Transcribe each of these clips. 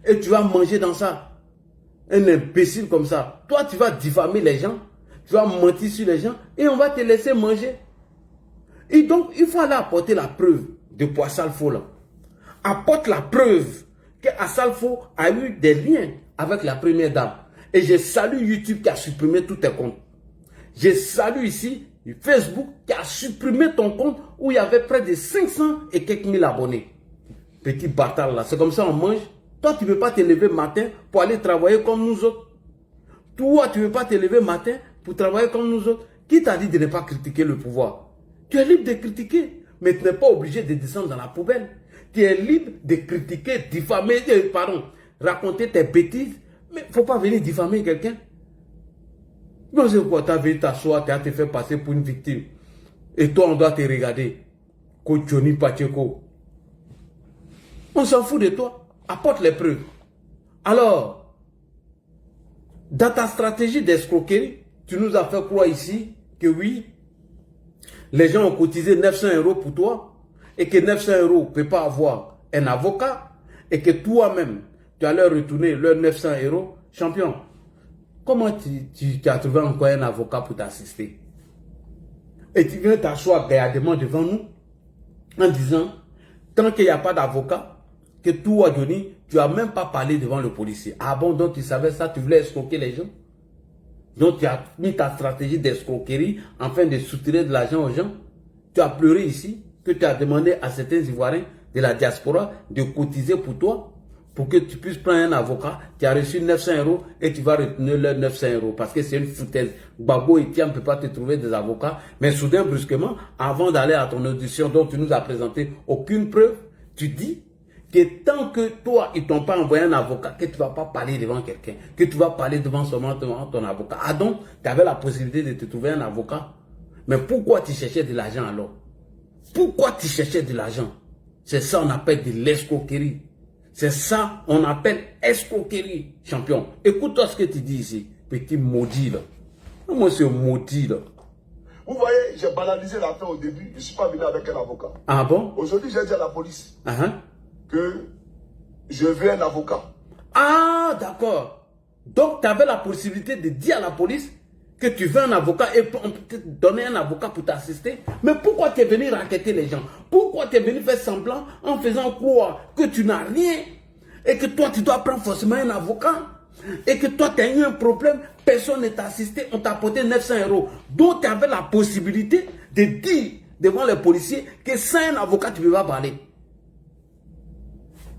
et tu vas manger dans ça. Un imbécile comme ça. Toi, tu vas diffamer les gens, tu vas mentir sur les gens et on va te laisser manger. Et donc, il faut aller apporter la preuve de Poissalfo là. Apporte la preuve qu'Assalfo a eu des liens avec la première dame. Et je salue YouTube qui a supprimé tous tes comptes. Je salue ici Facebook qui a supprimé ton compte où il y avait près de 500 et quelques mille abonnés. Petit bâtard là, c'est comme ça on mange. Toi, tu ne peux pas te lever matin pour aller travailler comme nous autres. Toi, tu ne peux pas te lever matin pour travailler comme nous autres. Qui t'a dit de ne pas critiquer le pouvoir? Tu es libre de critiquer, mais tu n'es pas obligé de descendre dans la poubelle. Tu es libre de critiquer, diffamer, raconter tes bêtises, mais il ne faut pas venir diffamer quelqu'un. Non, c'est quoi? Tu as venu t'asseoir, tu as te fait passer pour une victime. Et toi, on doit te regarder. Ko Johnny Pacheco. On s'en fout de toi. Apporte les preuves. Alors, dans ta stratégie d'escroquerie, tu nous as fait croire ici que oui, les gens ont cotisé 900 € pour toi et que 900 € ne peut pas avoir un avocat et que toi-même, tu allais retourner leurs 900 € champion. Comment tu as trouvé encore un avocat pour t'assister? Et tu viens t'asseoir gaillardement devant nous en disant, tant qu'il n'y a pas d'avocat, que toi, Johnny, tu n'as même pas parlé devant le policier. Ah bon, donc tu savais ça, tu voulais escroquer les gens? Donc tu as mis ta stratégie d'escroquerie afin de soutirer de l'argent aux gens. Tu as pleuré ici, que tu as demandé à certains Ivoiriens de la diaspora de cotiser pour toi, pour que tu puisses prendre un avocat. Tu as reçu 900 € et tu vas retenir leurs 900 € parce que c'est une foutaise. Babo et Tiam ne peut pas te trouver des avocats. Mais soudain, brusquement, avant d'aller à ton audition dont tu nous as présenté aucune preuve, tu dis que tant que toi, ils ne t'ont pas envoyé un avocat, que tu ne vas pas parler devant quelqu'un, que tu vas parler seulement devant ton avocat. Ah donc, tu avais la possibilité de te trouver un avocat. Mais pourquoi tu cherchais de l'argent alors? Pourquoi tu cherchais de l'argent? C'est ça on appelle de l'escroquerie. C'est ça on appelle escroquerie, champion. Écoute-toi ce que tu dis ici, petit maudit là. Moi, c'est un maudit là. Vous voyez, j'ai banalisé l'affaire au début, je ne suis pas venu avec un avocat. Ah bon? Aujourd'hui, j'ai dit à la police que je veux un avocat. Ah, d'accord. Donc, tu avais la possibilité de dire à la police que tu veux un avocat et on peut te donner un avocat pour t'assister. Mais pourquoi tu es venu raqueter les gens? Pourquoi tu es venu faire semblant en faisant croire que tu n'as rien et que toi, tu dois prendre forcément un avocat et que toi, tu as eu un problème, personne ne t'a assisté, on t'a apporté 900 €. Donc, tu avais la possibilité de dire devant les policiers que sans un avocat, tu ne peux pas parler.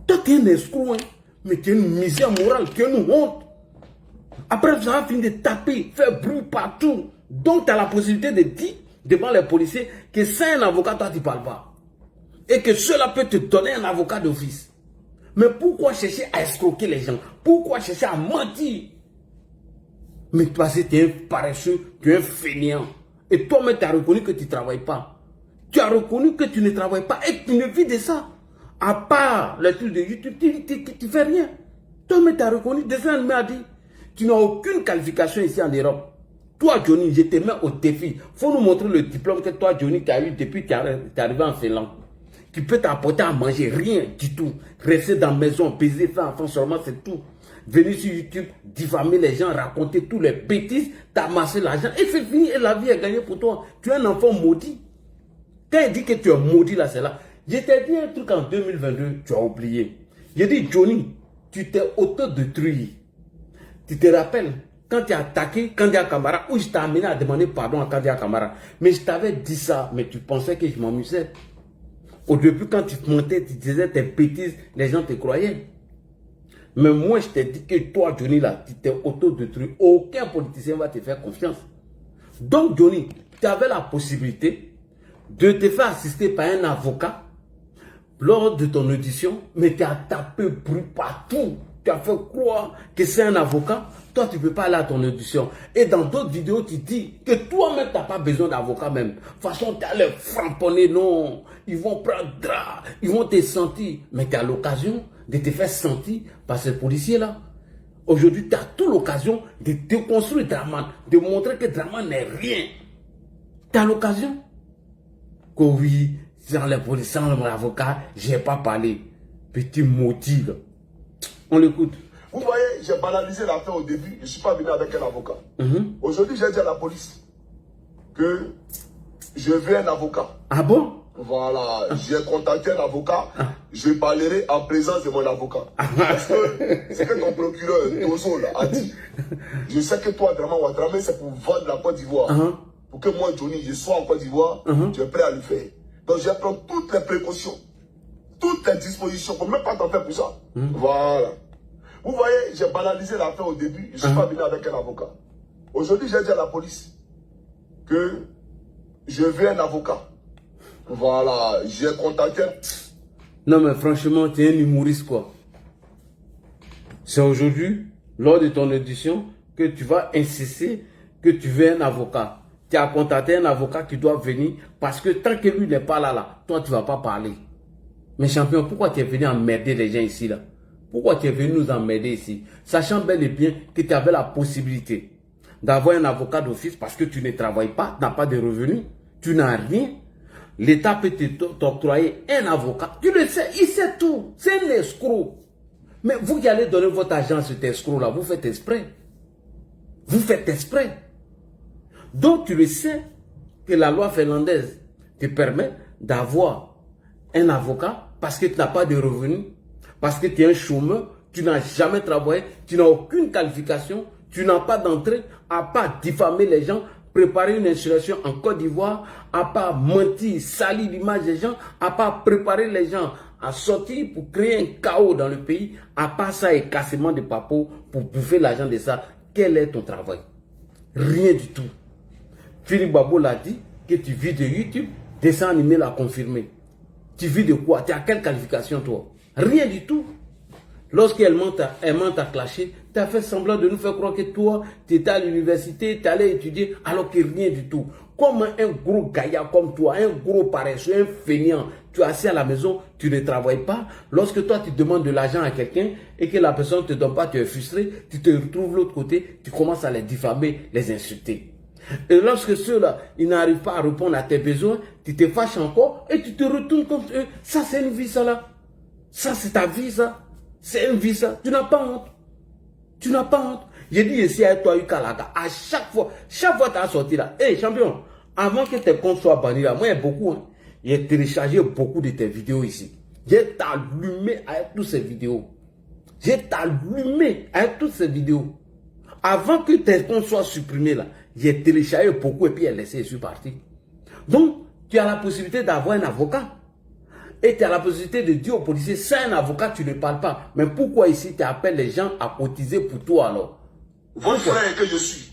Toi, tu es un escroc, hein? Mais tu es une misère morale, tu es une honte. Après, tu vas finir de taper, faire bruit partout. Donc, tu as la possibilité de dire devant les policiers que sans un avocat, toi, tu ne parles pas. Et que cela peut te donner un avocat d'office. Mais pourquoi chercher à escroquer les gens? Pourquoi chercher à mentir? Mais toi, tu es un paresseux, tu es un fainéant. Et toi-même, tu as reconnu que tu ne travailles pas. Tu as reconnu que tu ne travailles pas et que tu ne vis de ça. À part les trucs de YouTube, tu ne fais rien. Toi-même, tu as reconnu, Dessin m'a dit, tu n'as aucune qualification ici en Europe. Toi, Johnny, je te mets au défi. Il faut nous montrer le diplôme que toi, Johnny, tu as eu depuis que tu es arrivé en Finlande. Qui peut t'apporter à manger, rien du tout. Rester dans la maison, baiser, faire enfant seulement, c'est tout. Venir sur YouTube, diffamer les gens, raconter tous les bêtises, t'amasser l'argent, et c'est fini, et la vie est gagnée pour toi. Tu es un enfant maudit. Quand il dit que tu es maudit, là, c'est là. Je t'ai dit un truc en 2022, tu as oublié. J'ai dit, Johnny, tu t'es autodétruit. Tu te rappelles, quand tu as attaqué Kandia Camara, où je t'ai amené à demander pardon à Kandia Camara. Mais je t'avais dit ça, mais tu pensais que je m'amusais. Au début, quand tu montais, tu disais tes bêtises, les gens te croyaient. Mais moi, je t'ai dit que toi, Johnny, là, tu t'es autodétruit. Aucun politicien va te faire confiance. Donc, Johnny, tu avais la possibilité de te faire assister par un avocat lors de ton audition, mais tu as tapé bruit partout. Tu as fait croire que c'est un avocat. Toi, tu ne peux pas aller à ton audition. Et dans d'autres vidéos, tu dis que toi-même, tu n'as pas besoin d'avocat même. De toute façon, tu as les framponner, non. Ils vont prendre drap, ils vont te sentir. Mais tu as l'occasion de te faire sentir par ces policiers-là. Aujourd'hui, tu as toute l'occasion de déconstruire Draman, de montrer que Draman n'est rien. Tu as l'occasion. Que oui, sans les policiers, sans l'avocat, je n'ai pas parlé. Petit maudit, là. On l'écoute. Vous voyez, j'ai banalisé l'affaire au début. Je ne suis pas venu avec un avocat. Aujourd'hui, j'ai dit à la police que je veux un avocat. Ah bon? Voilà, j'ai contacté un avocat. Je parlerai en présence de mon avocat. Parce que c'est que ton procureur, Tozo, là, a dit. Je sais que toi, Draman Ouattara, c'est pour vendre la Côte d'Ivoire. Pour que moi, Johnny, je sois en Côte d'Ivoire, tu es prêt à le faire. Donc, je prends toutes les précautions, toutes les dispositions, pour même pas t'en faire pour ça. Voilà. Vous voyez, j'ai banalisé l'affaire au début. Je ne suis pas venu avec un avocat. Aujourd'hui, j'ai dit à la police que je veux un avocat. Voilà, j'ai contacté. Non, mais franchement, tu es un humoriste, quoi. C'est aujourd'hui, lors de ton audition, que tu vas insister que tu veux un avocat. Tu as contacté un avocat qui doit venir parce que tant que lui n'est pas là, toi, tu ne vas pas parler. Mais champion, pourquoi tu es venu emmerder les gens ici, là? Pourquoi tu es venu nous emmerder ici? Sachant bel et bien que tu avais la possibilité d'avoir un avocat d'office parce que tu ne travailles pas, tu n'as pas de revenus, tu n'as rien. L'État peut t'octroyer un avocat. Tu le sais, il sait tout. C'est un escroc. Mais vous qui allez donner votre argent à cet escroc-là, vous faites exprès. Vous faites exprès. Donc tu le sais que la loi finlandaise te permet d'avoir un avocat parce que tu n'as pas de revenus, parce que tu es un chômeur, tu n'as jamais travaillé, tu n'as aucune qualification, tu n'as pas d'entrée, à pas diffamer les gens, préparer une insurrection en Côte d'Ivoire, à pas mentir, salir l'image des gens, à pas préparer les gens à sortir pour créer un chaos dans le pays, à pas ça et cassement de papeaux pour bouffer l'argent de ça. Quel est ton travail? Rien du tout. Philippe Babo l'a dit que tu vis de YouTube, dessin animé l'a confirmé. Tu vis de quoi? Tu as quelle qualification toi? Rien du tout. Lorsqu'elle ment à clasher, tu as fait semblant de nous faire croire que toi, tu étais à l'université, tu allais étudier, alors que rien du tout. Comme un gros gaillard comme toi, un gros paresseux, un fainéant, tu es assis à la maison, tu ne travailles pas. Lorsque toi, tu demandes de l'argent à quelqu'un et que la personne ne te donne pas, tu es frustré, tu te retrouves de l'autre côté, tu commences à les diffamer, les insulter. Et lorsque ceux-là, ils n'arrivent pas à répondre à tes besoins, tu te fâches encore et tu te retournes contre eux. Ça, c'est une vie, ça là. Ça, c'est ta vie, ça. C'est une vie, ça. Tu n'as pas honte. Tu n'as pas honte. J'ai dit ici à toi, Ukalaga, à chaque fois tu as sorti là. Hé, champion, avant que tes comptes soient bannis là, moi, il y a beaucoup, hein. J'ai téléchargé beaucoup de tes vidéos ici. J'ai t'allumé avec toutes ces vidéos. J'ai t'allumé avec toutes ces vidéos. Avant que tes comptes soient supprimés là, j'ai téléchargé beaucoup et puis j'ai laissé, je suis parti. Donc, tu as la possibilité d'avoir un avocat. Et tu as la possibilité de dire aux policiers, c'est un avocat, tu ne parles pas. Mais pourquoi ici tu appelles les gens à cotiser pour toi alors? Votre frère que je suis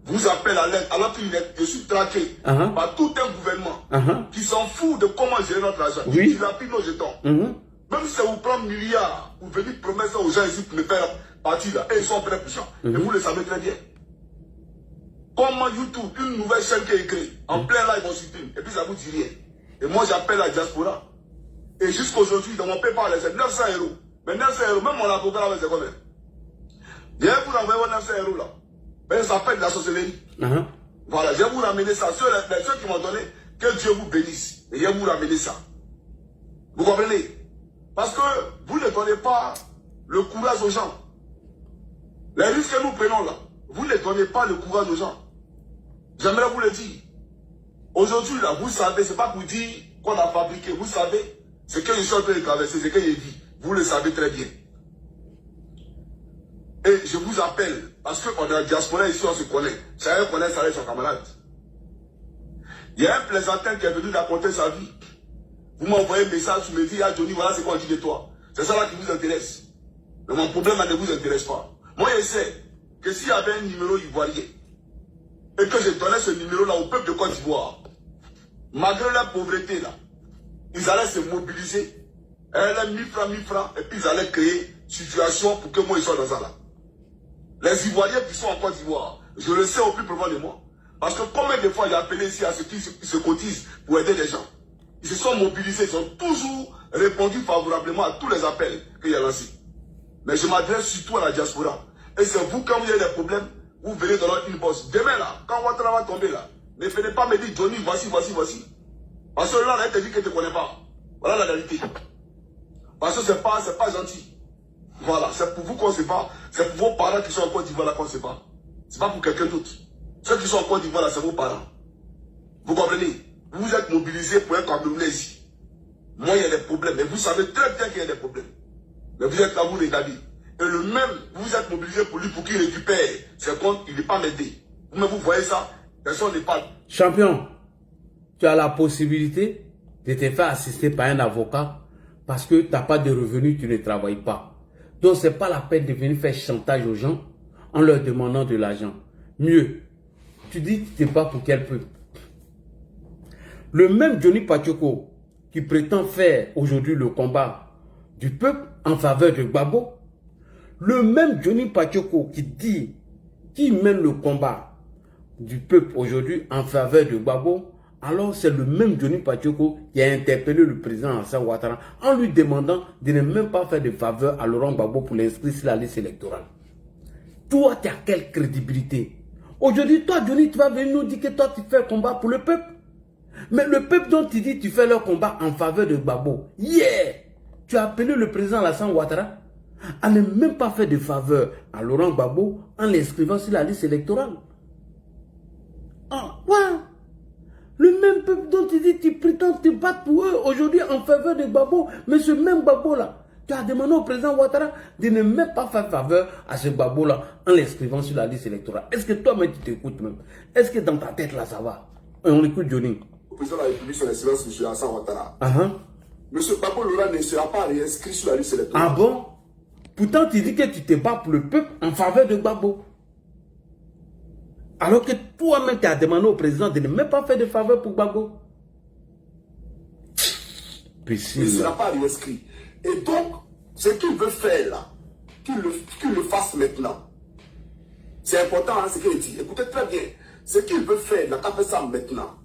vous appelle à l'aide alors que je suis traqué par tout un gouvernement qui s'en fout de comment gérer notre argent. Oui. Qui lapide nos jetons. Même si ça vous prend milliards, vous venez promettre ça aux gens ici pour me faire partie là. Et ils sont prêts pour ça. Et vous le savez très bien. Comment YouTube, une nouvelle chaîne qui est créée, en plein live on supprime. Et puis ça vous dit rien. Et moi j'appelle la diaspora. Et jusqu'aujourd'hui, dans mon PayPal, c'est 900 €. Mais 900 €, même mon avocat là, c'est combien? Je vais vous envoyer 900 € là. Mais ça s'appelle la sorcellerie. Voilà, je vais vous ramener ça. Ceux qui m'ont donné, que Dieu vous bénisse. Et je vais vous ramener ça. Vous comprenez? Parce que vous ne donnez pas le courage aux gens. Les risques que nous prenons là, vous ne donnez pas le courage aux gens. J'aimerais vous le dire. Aujourd'hui là, vous savez, c'est pas pour dire qu'on a fabriqué. Vous savez, ce que je suis en train de traverser, ce que j'ai dit, vous le savez très bien. Et je vous appelle, parce qu'on est en diaspora ici, on se connaît. Chacun connaît sa son camarade. Il y a un plaisantin qui est venu raconter sa vie. Vous m'envoyez un message, vous me dites, ah Johnny, voilà ce qu'on dit de toi. C'est ça là qui vous intéresse. Mais mon problème ne vous intéresse pas. Moi, je sais que s'il y avait un numéro ivoirien, et que je donnais ce numéro-là au peuple de Côte d'Ivoire, malgré la pauvreté là, ils allaient se mobiliser, elle a 1000 francs, et puis ils allaient créer situation pour que moi, ils soient dans ça là. Les Ivoiriens qui sont en Côte d'Ivoire, je le sais au plus profond de moi. Parce que combien de fois j'ai appelé ici à ceux qui se cotisent pour aider les gens. Ils se sont mobilisés, ils ont toujours répondu favorablement à tous les appels qu'il y a lancés. Mais je m'adresse surtout à la diaspora. Et c'est vous, quand vous avez des problèmes, vous venez dans notre inbox. Demain là, quand Ouattara va tomber là, ne venez pas me dire Johnny, voici. Parce que là, elle te dit que tu ne connais pas. Voilà la réalité. Parce que c'est pas gentil. Voilà, c'est pour vous qu'on ne sait pas. C'est pour vos parents qui sont en Côte d'Ivoire là qu'on ne sait pas. C'est pas pour quelqu'un d'autre. Ceux qui sont en Côte d'Ivoire là, c'est vos parents. Vous comprenez? Vous vous êtes mobilisés pour être Camerounais ici. Moi, il y a des problèmes. Mais vous savez très bien qu'il y a des problèmes. Mais vous êtes là, vous regardez. Et le même, vous vous êtes mobilisés pour lui, pour qu'il récupère ses comptes, il n'est pas m'aider. Vous-même, vous voyez ça, personne n'est pas. Champion, tu as la possibilité de te faire assister par un avocat parce que tu n'as pas de revenus, tu ne travailles pas. Donc, ce n'est pas la peine de venir faire chantage aux gens en leur demandant de l'argent. Mieux, tu dis que tu n'es pas pour quel peuple. Le même Johnny Pachoko qui prétend faire aujourd'hui le combat du peuple en faveur de Gbagbo, le même Johnny Pachoko qui dit qu'il mène le combat du peuple aujourd'hui en faveur de Gbagbo, alors c'est le même Johnny Pachoko qui a interpellé le président Alassane Ouattara en lui demandant de ne même pas faire de faveur à Laurent Gbagbo pour l'inscrire sur la liste électorale. Toi, tu as quelle crédibilité? Aujourd'hui, toi, Johnny, tu vas venir nous dire que toi, tu fais le combat pour le peuple. Mais le peuple dont tu dis tu fais leur combat en faveur de Gbagbo, tu as appelé le président Alassane Ouattara à ne même pas faire de faveur à Laurent Gbagbo en l'inscrivant sur la liste électorale. Ah, ouais. Le même peuple dont tu dis tu prétends te battre pour eux aujourd'hui en faveur de Gbagbo, mais ce même Gbagbo là, tu as demandé au président Ouattara de ne même pas faire faveur à ce Gbagbo là en l'inscrivant sur la liste électorale. Est-ce que toi-même tu t'écoutes même? Est-ce que dans ta tête là ça va? Et on écoute Johnny. Le président de la République, son excellence, M. Alassane Ouattara. M. Gbagbo Laurent ne sera pas réinscrit sur la liste électorale. Ah bon? Pourtant, tu dis que tu te bats pour le peuple en faveur de Gbagbo. Alors que toi-même, tu as demandé au président de ne même pas faire de faveur pour Gbagbo. Il ne sera pas réinscrit. Et donc, ce qu'il veut faire là, qu'il le fasse maintenant. C'est important, hein, ce qu'il dit. Écoutez très bien. Ce qu'il veut faire, il n'a qu'à faire ça maintenant.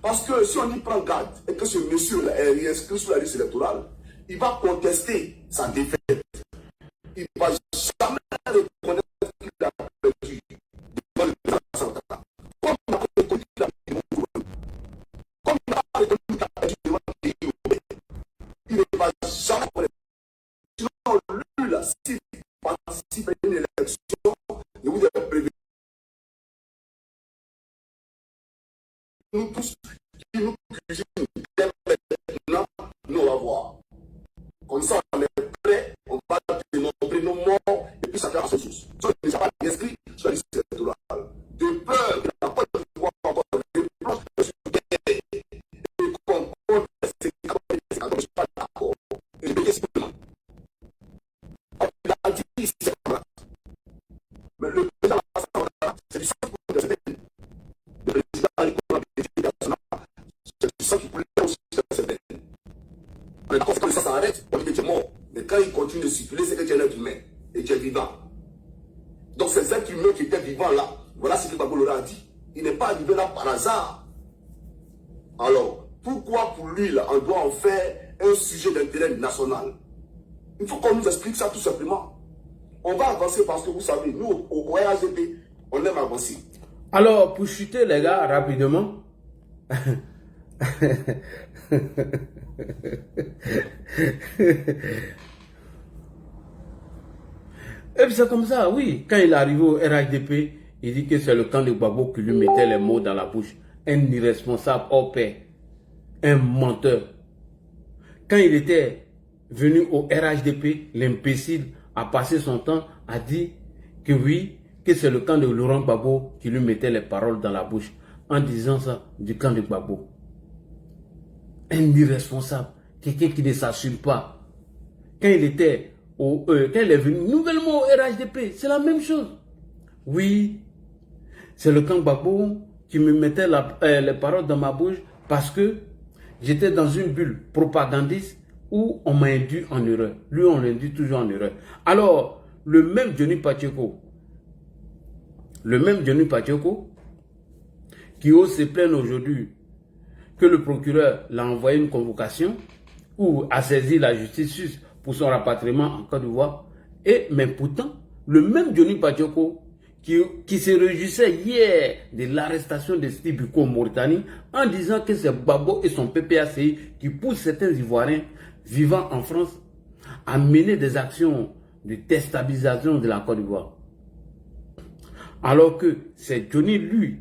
Parce que si on y prend garde et que ce monsieur-là est réinscrit sur la liste électorale, il va contester sa défaite. Il ne va jamais reconnaître qu'il a perdu devant le président Alassane Ouattara. Comme il a reconnu qu'il a perdu devant le gouvernement. Comme il a reconnu qu'il a perdu devant le pays européen. Il ne va jamais reconnaître. Sinon, lui, là, s'il participe à une élection, je vous ai prévenu. Nous tous, qui nous cuisinent maintenant, nous allons voir. Comme ça, on est prêt, on va dénombrer nos morts, et puis chacun a son source. Si on n'est déjà pas inscrit sur la liste électorale, de peur que la Côte d'Ivoire encore reproche de ce guerre, et qu'on compte ces cadres, je ne suis pas d'accord. Et je vais expliquer. Il a dit ici, mais le président c'est du sang pour des semaines. Le président a c'est du sang qui coulait aussi des semaines. Mais quand ça s'arrête, on dit que tu es mort. Mais quand il continue de circuler, c'est que tu es un être humain et tu es vivant. Donc ces êtres humains qui étaient vivants là, voilà ce que Gbagbo Laurent a dit. Il n'est pas arrivé là par hasard. Alors, pourquoi pour lui là, on doit en faire un sujet d'intérêt national? Il faut qu'on nous explique ça tout simplement. On va avancer parce que vous savez, nous au RHDP, on aime avancer. Alors, pour chuter les gars, rapidement. Et puis c'est comme ça, oui. Quand il est arrivé au RHDP, il dit que c'est le camp de Gbagbo qui lui mettait les mots dans la bouche. Un irresponsable hors pair. Un menteur. Quand il était venu au RHDP, l'imbécile a passé son temps à dire que oui, que c'est le camp de Laurent Gbagbo qui lui mettait les paroles dans la bouche. En disant ça du camp de Gbagbo. Un irresponsable. Quelqu'un qui ne s'assume pas. Quand il était quand il est venu nouvellement au RHDP, c'est la même chose. Oui, c'est le camp Gbagbo qui me mettait les paroles dans ma bouche parce que j'étais dans une bulle propagandiste où on m'a induit en erreur. Lui, on l'induit toujours en erreur. Alors, le même Johnny Pachoko qui ose se plaindre aujourd'hui que le procureur l'a envoyé une convocation ou a saisi la justice pour son rapatriement en Côte d'Ivoire. Mais pourtant, le même Johnny Pachoko qui se réjouissait hier de l'arrestation de Steve Biko en Mauritanie en disant que c'est Gbagbo et son PPACI qui poussent certains Ivoiriens vivant en France à mener des actions de déstabilisation de la Côte d'Ivoire. Alors que c'est Johnny, lui,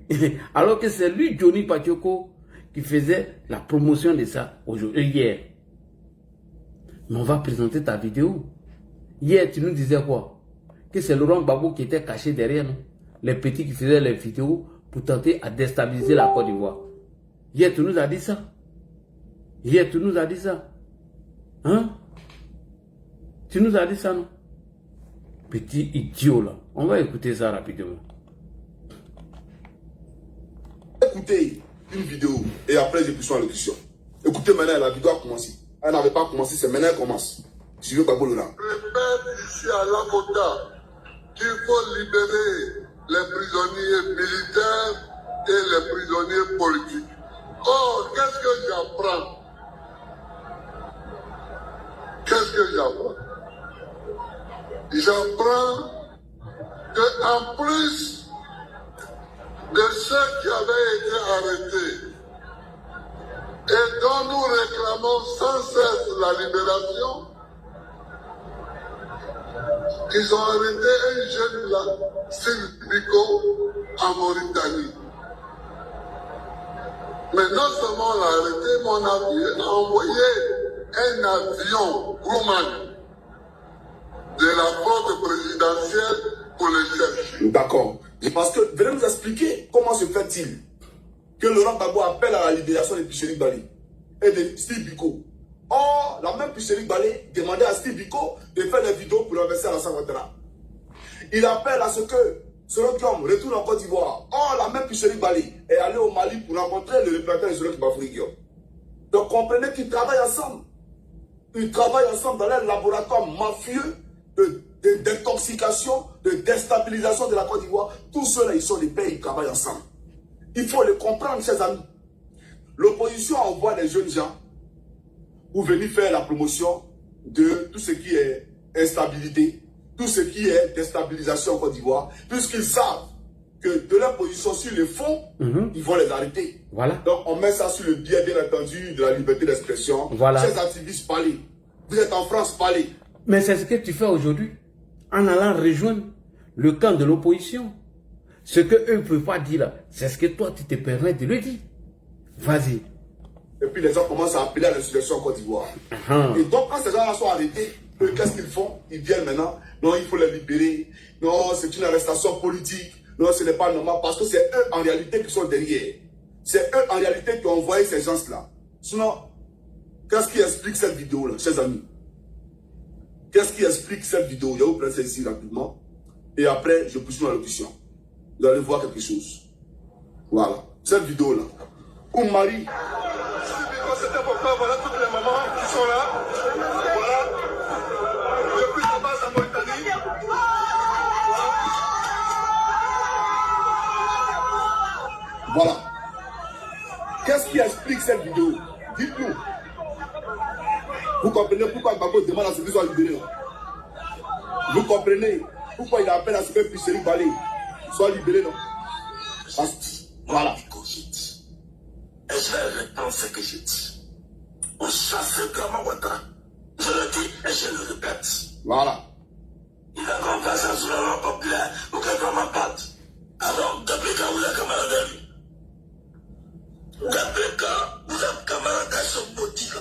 alors que c'est lui, Johnny Patioko, qui faisait la promotion de ça aujourd'hui, hier. Mais on va présenter ta vidéo. Hier, tu nous disais quoi? Que c'est Laurent Gbagbo qui était caché derrière nous. Les petits qui faisaient les vidéos pour tenter à déstabiliser la Côte d'Ivoire. Hier, tu nous as dit ça. Hier, tu nous as dit ça. Hein? Tu nous as dit ça, non? Petit idiot, là. On va écouter ça rapidement. Écoutez une vidéo et après je suis en locution. Écoutez maintenant, la vidéo a commencé. Elle n'avait pas commencé, c'est maintenant qu'elle commence. Je veux Gbagbo Laurent. Répète ici à l'avocat qu'il faut libérer les prisonniers militaires et les prisonniers politiques. Or, qu'est-ce que j'apprends? Qu'est-ce que j'apprends? J'apprends qu'en plus de ceux qui avaient été arrêtés et dont nous réclamons sans cesse la libération, ils ont arrêté un jeune là, Steve Biko, en Mauritanie. Mais non seulement on l'a arrêté, mais on a envoyé un avion roumain de la flotte présidentielle pour le chercher. D'accord. Parce que, venez nous expliquer comment se fait-il que Laurent Gbagbo appelle à la libération de Picheri Bali et de Steve Biko. Or, la même Picheri Bali demandait à Steve Biko de faire des vidéos pour renverser Alassane Ouattara. Il appelle à ce que Soro Diom retourne en Côte d'Ivoire. Or, la même Picheri Bali est allé au Mali pour rencontrer le représentant de Soro Bafouigio. Donc, comprenez qu'ils travaillent ensemble. Ils travaillent ensemble dans un laboratoire mafieux d'intoxication, de déstabilisation de la Côte d'Ivoire. Tous ceux-là, ils sont des pays, ils travaillent ensemble. Il faut les comprendre, chers amis. L'opposition envoie des jeunes gens pour venir faire la promotion de tout ce qui est instabilité, tout ce qui est déstabilisation en Côte d'Ivoire, puisqu'ils savent que de leur position sur le fond, ils vont les arrêter. Voilà. Donc on met ça sur le biais, bien entendu, de la liberté d'expression. Voilà. Chers activistes, parlez. Vous êtes en France, parlez. Mais c'est ce que tu fais aujourd'hui, en allant rejoindre le camp de l'opposition. Ce qu'eux ne peuvent pas dire là, c'est ce que toi tu te permets de le dire. Vas-y. Et puis les gens commencent à appeler à l'insurrection en Côte d'Ivoire. Et donc quand ces gens-là sont arrêtés, qu'est-ce qu'ils font? Ils viennent maintenant. Non, il faut les libérer. Non, c'est une arrestation politique. Non, ce n'est pas normal. Parce que c'est eux en réalité qui sont derrière. C'est eux en réalité qui ont envoyé ces gens-là. Sinon, qu'est-ce qui explique cette vidéo-là, chers amis? Qu'est-ce qui explique cette vidéo? Je vais vous prendre ça ici rapidement. Et après, je poursuis ma locution. Vous allez voir quelque chose. Voilà. Cette vidéo-là. Où Marie. C'était pourquoi voilà toutes les mamans qui sont là. Voilà. Depuis la base à Mauritanie. Voilà. Qu'est-ce qui explique cette vidéo? Dites-nous. Vous comprenez pourquoi Gbagbo demande à ce qu'ils soient libérés? Vous comprenez pourquoi il appelle à ce que Picheri Bali soit libéré, non? Voilà. Et je vais répondre ce que je dis. On chasse Grand Ouattara. Je le dis et je le répète. Voilà. Il a confiance sur la langue populaire pour que Grand parte. Alors, depuis quand vous êtes camarade de lui? Depuis quand vous êtes camarade à ce boutique?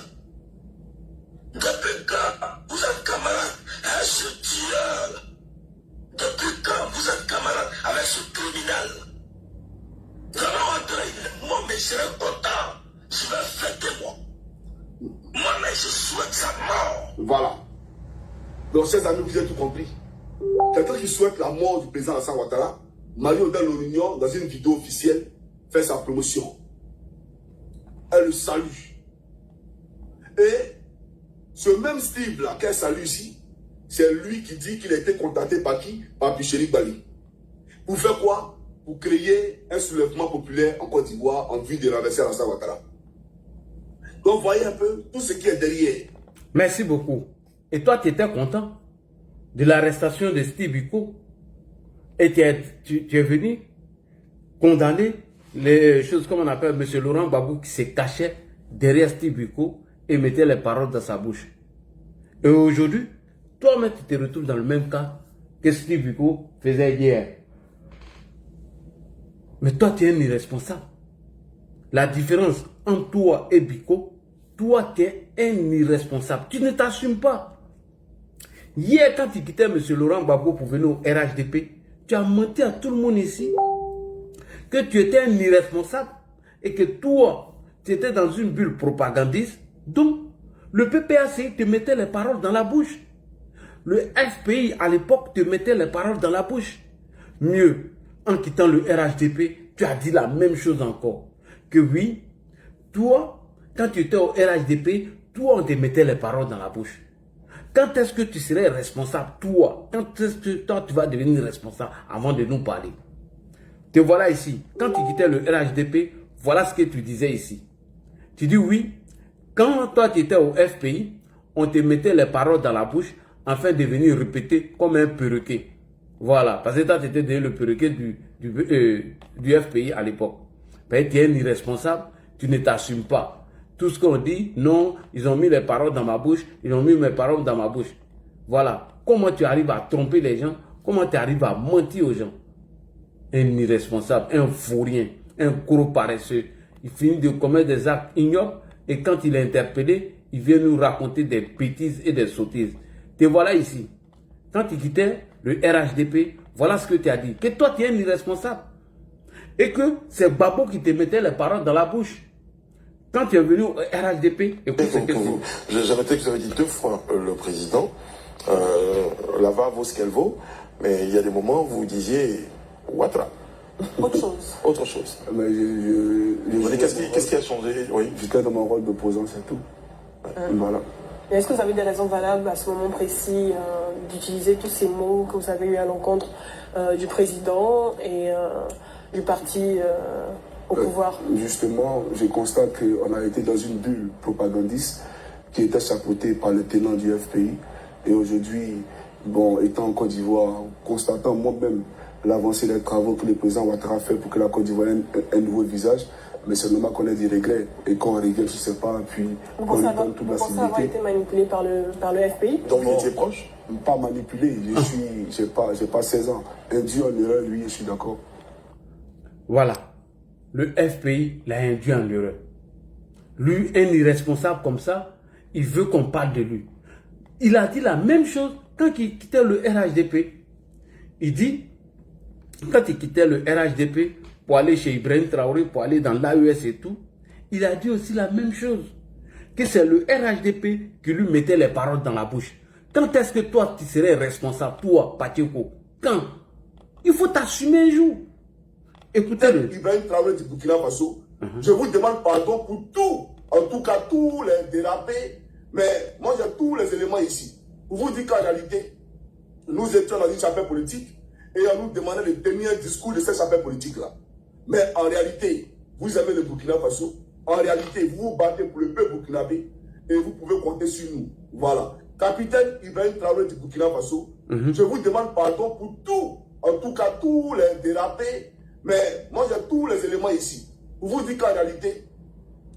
Depuis quand vous êtes camarade à ce tueur? Depuis quand vous êtes camarade avec ce criminel? Moi, mais je serai content. Je vais fêter moi. Moi, mais je souhaite sa mort. Voilà. Donc, chers amis, vous avez tout compris. Quelqu'un qui souhaite la mort du président Alassane Ouattara, Mario dans l'Union, dans une vidéo officielle, fait sa promotion. Elle le salue. Et ce même Steve-là qu'elle salue ici, c'est lui qui dit qu'il a été contacté par qui? Par Picheri Bali. Pour faire quoi? Pour créer un soulèvement populaire en Côte d'Ivoire en vue de renverser Alassane Ouattara. Donc, voyez un peu tout ce qui est derrière. Merci beaucoup. Et toi, tu étais content de l'arrestation de Steve Biko et tu es venu condamner les choses comme on appelle M. Laurent Gbagbo qui se cachait derrière Steve Biko et mettait les paroles dans sa bouche. Et aujourd'hui, toi-même, tu te retrouves dans le même cas que Steve Biko faisait hier. Mais toi, tu es un irresponsable. La différence entre toi et Biko, toi, tu es un irresponsable. Tu ne t'assumes pas. Hier, quand tu quittais M. Laurent Gbagbo pour venir au RHDP, tu as menti à tout le monde ici que tu étais un irresponsable et que toi, tu étais dans une bulle propagandiste. Donc, le PPAC te mettait les paroles dans la bouche. Le FPI, à l'époque, te mettait les paroles dans la bouche. Mieux, en quittant le RHDP, tu as dit la même chose encore. Que oui, toi, quand tu étais au RHDP, toi, on te mettait les paroles dans la bouche. Quand est-ce que tu serais responsable, toi? Quand est-ce que toi, tu vas devenir responsable avant de nous parler? Te voilà ici. Quand tu quittais le RHDP, voilà ce que tu disais ici. Tu dis oui, quand toi, tu étais au FPI, on te mettait les paroles dans la bouche afin de venir répéter comme un perroquet. Voilà, parce que toi, tu étais le perroquet du FPI à l'époque. Tu es un irresponsable, tu ne t'assumes pas. Tout ce qu'on dit, non, ils ont mis les paroles dans ma bouche, ils ont mis mes paroles dans ma bouche. Voilà, comment tu arrives à tromper les gens, comment tu arrives à mentir aux gens. Un irresponsable, un fourrien, un gros paresseux. Il finit de commettre des actes ignobles et quand il est interpellé, il vient nous raconter des bêtises et des sottises. Te voilà ici. Quand tu quittais le RHDP, voilà ce que tu as dit. Que toi, tu es un irresponsable. Et que c'est Babo qui te mettait les paroles dans la bouche. Quand tu es venu au RHDP, écoute ce que j'ai noté que vous avez dit 2 fois le président. La VA vaut ce qu'elle vaut. Mais il y a des moments où vous disiez Ouattara. Autre chose. Autre chose. Mais Qu'est-ce qui a changé? Oui. J'étais dans mon rôle d'opposant, c'est tout. Voilà. Est-ce que vous avez des raisons valables à ce moment précis d'utiliser tous ces mots que vous avez eu à l'encontre du président et du parti au pouvoir? Justement, je constate qu'on a été dans une bulle propagandiste qui était chapeautée par le tenant du FPI. Et aujourd'hui, bon, étant en Côte d'Ivoire, constatant moi-même l'avancée des travaux que le président Ouattara fait pour que la Côte d'Ivoire ait un nouveau visage, mais c'est normal qu'on ait des regrets. Et quand on regrette, je ne sais pas, puis on lui donne toute la civilité. Vous pensez avoir été manipulé par le FPI? Donc il était proche? Pas manipulé, j'ai pas 16 ans. Induit en erreur, lui, je suis d'accord. Voilà. Le FPI l'a induit en erreur. Lui, un irresponsable comme ça, il veut qu'on parle de lui. Il a dit la même chose quand il quittait le RHDP. Il dit, quand il quittait le RHDP pour aller chez Ibrahim Traoré, pour aller dans l'AES et tout, il a dit aussi la même chose. Que c'est le RHDP qui lui mettait les paroles dans la bouche. Quand est-ce que toi, tu serais responsable, toi, Patieko? Quand? Il faut t'assumer un jour. Écoutez-le. Ibrahim Traoré du Burkina Faso, je vous demande pardon pour tout, en tout cas tous les dérapés, mais moi j'ai tous les éléments ici. Pour vous dire qu'en réalité, nous étions dans une chapelle politique et on nous demandait de tenir un discours de cette chapelle politique-là. Mais en réalité, vous aimez le Burkina Faso, en réalité, vous vous battez pour le peuple burkinabé et vous pouvez compter sur nous. Voilà. Capitaine Ibrahim Traoré du Burkina Faso, je vous demande pardon pour tout, en tout cas tous les dérapés, mais moi j'ai tous les éléments ici. Pour vous dire qu'en réalité,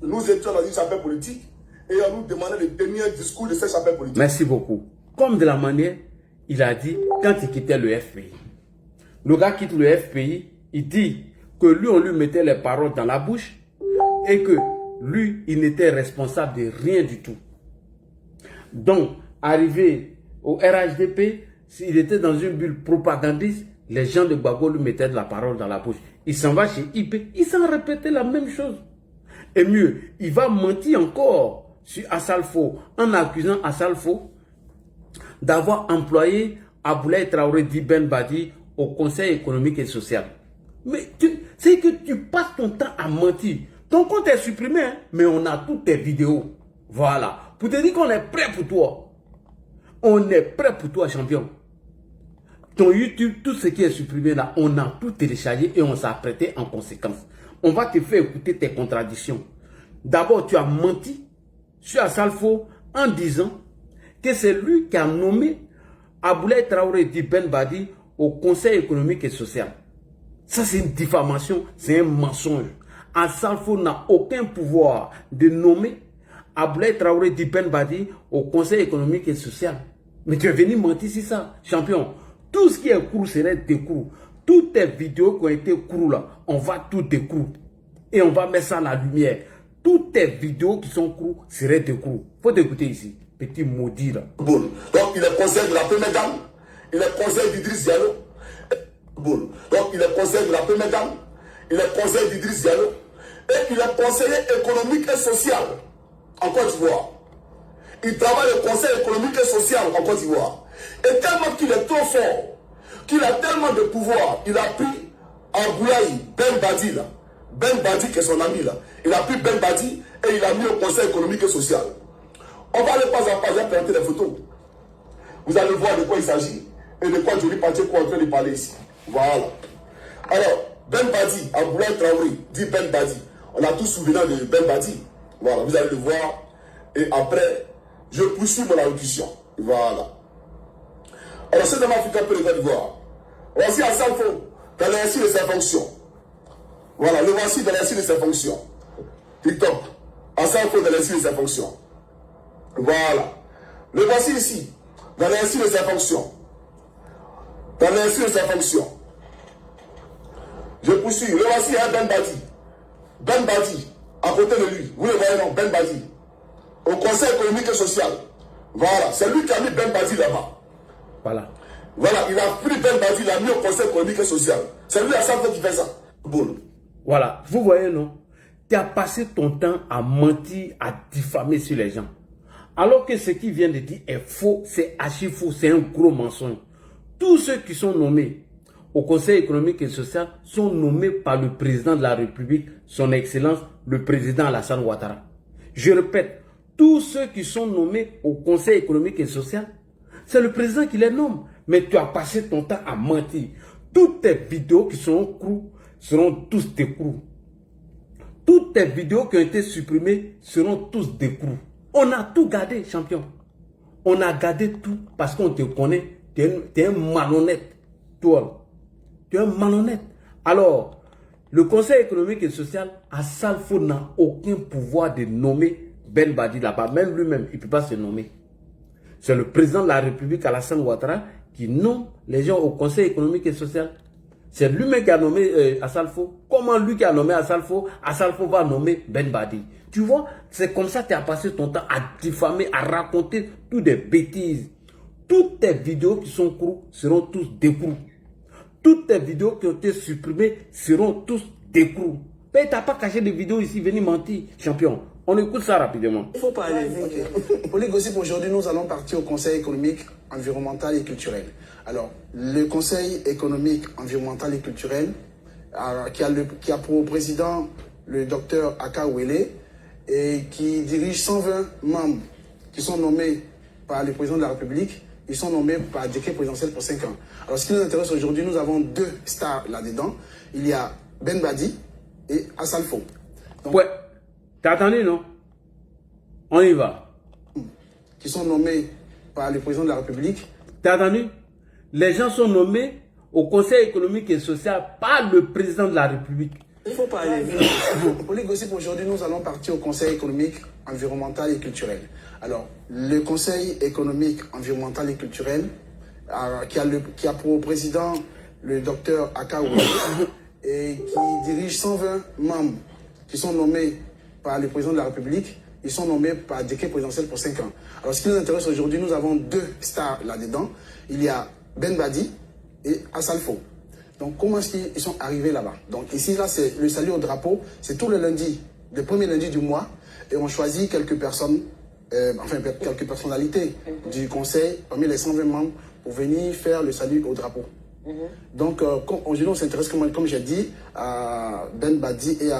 nous étions dans une chapelle politique et on nous demandait de tenir un discours de cette chapelle politique. Merci beaucoup. Comme de la manière, il a dit quand il quittait le FPI. Le gars quitte le FPI, il dit que lui, on lui mettait les paroles dans la bouche et que lui, il n'était responsable de rien du tout. Donc, arrivé au RHDP, s'il était dans une bulle propagandiste, les gens de Gbagbo lui mettaient de la parole dans la bouche. Il s'en va chez IP, il s'en répétait la même chose. Et mieux, il va mentir encore sur Assalfo en accusant Assalfo d'avoir employé Aboulaye Traoré d'Ibn Badi au Conseil économique et social. Mais c'est que tu passes ton temps à mentir. Ton compte est supprimé, hein, mais on a toutes tes vidéos. Voilà. Pour te dire qu'on est prêt pour toi. On est prêt pour toi, champion. Ton YouTube, tout ce qui est supprimé là, on a tout téléchargé et on s'est apprêté en conséquence. On va te faire écouter tes contradictions. D'abord, tu as menti sur Assalfo en disant que c'est lui qui a nommé Aboulaye Traoré d'Ibn Badi au Conseil économique et social. Ça, c'est une diffamation, c'est un mensonge. Assalfo n'a aucun pouvoir de nommer Aboulaye Traoré d'Ibn Badi au Conseil économique et social. Mais tu es venu mentir sur ça, champion. Tout ce qui est court serait découvert. Toutes tes vidéos qui ont été courtes là, on va tout découvrir. Et on va mettre ça à la lumière. Toutes tes vidéos qui sont courtes seraient découvert. Faut t'écouter ici. Petit maudit là. Donc il est conseiller de la première dame. Il est conseiller d'Idriss Diallo. Donc il est conseiller de la première dame. Il est conseiller d'Idriss Diallo. Et il est conseiller économique et social en Côte d'Ivoire. Il travaille au conseil économique et social en Côte d'Ivoire. Et tellement qu'il est trop fort, qu'il a tellement de pouvoir, il a pris Aboulaye Ben Badi là. Ben Badi qui est son ami là. Il a pris Ben Badi et il a mis au conseil économique et social. On va aller pas à pas, j'ai présenté les photos. Vous allez voir de quoi il s'agit et de quoi Johnny Pacheco est en train de parler ici. Voilà. Alors, Ben Badi, Aboulaye Traoré, dit Ben Badi. On a tous souvenir de Ben Badi. Voilà, vous allez le voir. Et après, je poursuis mon allocution. Voilà. Alors, c'est dans l'Afrique peu de Côte d'Ivoire. Voici Assalfo dans l'insigne de ses fonctions. Voilà, le voici dans l'insigne de ses fonctions. TikTok. Assalfo dans l'insigne de ses fonctions. Voilà. Le voici ici, dans l'insigne de ses fonctions. Dans l'insigne de ses fonctions. Je poursuis. Le voici à Ben Badi. Ben Badi, à côté de lui. Vous le voyez, non, Ben Badi. Au conseil économique et social. Voilà, c'est lui qui a mis Ben Badi là-bas. Voilà. Voilà, il a pris Ben Badi, il l'a mis au conseil économique et social. C'est lui à chaque fois qui fait ça. Bon. Voilà, vous voyez, non? Tu as passé ton temps à mentir, à diffamer sur les gens. Alors que ce qu'il vient de dire est faux, c'est archi faux, c'est un gros mensonge. Tous ceux qui sont nommés au Conseil économique et social sont nommés par le président de la République, son Excellence, le président Alassane Ouattara. Je répète, tous ceux qui sont nommés au Conseil économique et social, c'est le président qui les nomme. Mais tu as passé ton temps à mentir. Toutes tes vidéos qui seront crues seront tous découvertes. Toutes tes vidéos qui ont été supprimées seront tous découvertes. On a tout gardé, champion. On a gardé tout parce qu'on te connaît. Tu es un malhonnête. Toi, tu es un malhonnête. Alors, le Conseil économique et social, Assalfo n'a aucun pouvoir de nommer Ben Badi là-bas. Même lui-même, il ne peut pas se nommer. C'est le président de la République, Alassane Ouattara, qui nomme les gens au Conseil économique et social. C'est lui-même qui a nommé Assalfo. Comment lui qui a nommé Assalfo va nommer Ben Badi? Tu vois, c'est comme ça que tu as passé ton temps à diffamer, à raconter toutes des bêtises. Toutes tes vidéos qui sont courtes seront tous découvertes. Toutes tes vidéos qui ont été supprimées seront tous découvertes. Mais tu n'as pas caché des vidéos ici, venez mentir, champion. On écoute ça rapidement. Il faut parler. Okay. Pour les gossips, aujourd'hui, nous allons partir au Conseil économique, environnemental et culturel. Alors, le Conseil économique, environnemental et culturel, qui a pour président le docteur Aka Wele, et qui dirige 120 membres qui sont nommés par le président de la République. Ils sont nommés par décret présidentiel pour 5 ans. Alors, ce qui nous intéresse aujourd'hui, nous avons 2 stars là-dedans. Il y a Ben Badi et Assalfo. Donc, ouais. T'as attendu, non? On y va. Qui sont nommés par le président de la République. T'as attendu? Les gens sont nommés au Conseil économique et social par le président de la République. Il faut parler. Pour les gossips, aujourd'hui, nous allons partir au Conseil économique, environnemental et culturel. Alors, le Conseil économique, environnemental et culturel, qui a pour président le docteur Aka Wele, et qui dirige 120 membres qui sont nommés par le président de la République. Ils sont nommés par décret présidentiel pour 5 ans. Alors, ce qui nous intéresse aujourd'hui, nous avons 2 stars là-dedans. Il y a Ben Badi et Assalfo. Donc, comment est-ce qu'ils sont arrivés là-bas? Donc, ici, là, c'est le salut au drapeau. C'est tous les lundis, le premier lundi du mois. Et on choisit quelques personnes, quelques personnalités du conseil, parmi les 120 membres, pour venir faire le salut au drapeau. Donc, aujourd'hui, on s'intéresse, comme j'ai dit, à Ben Badi et à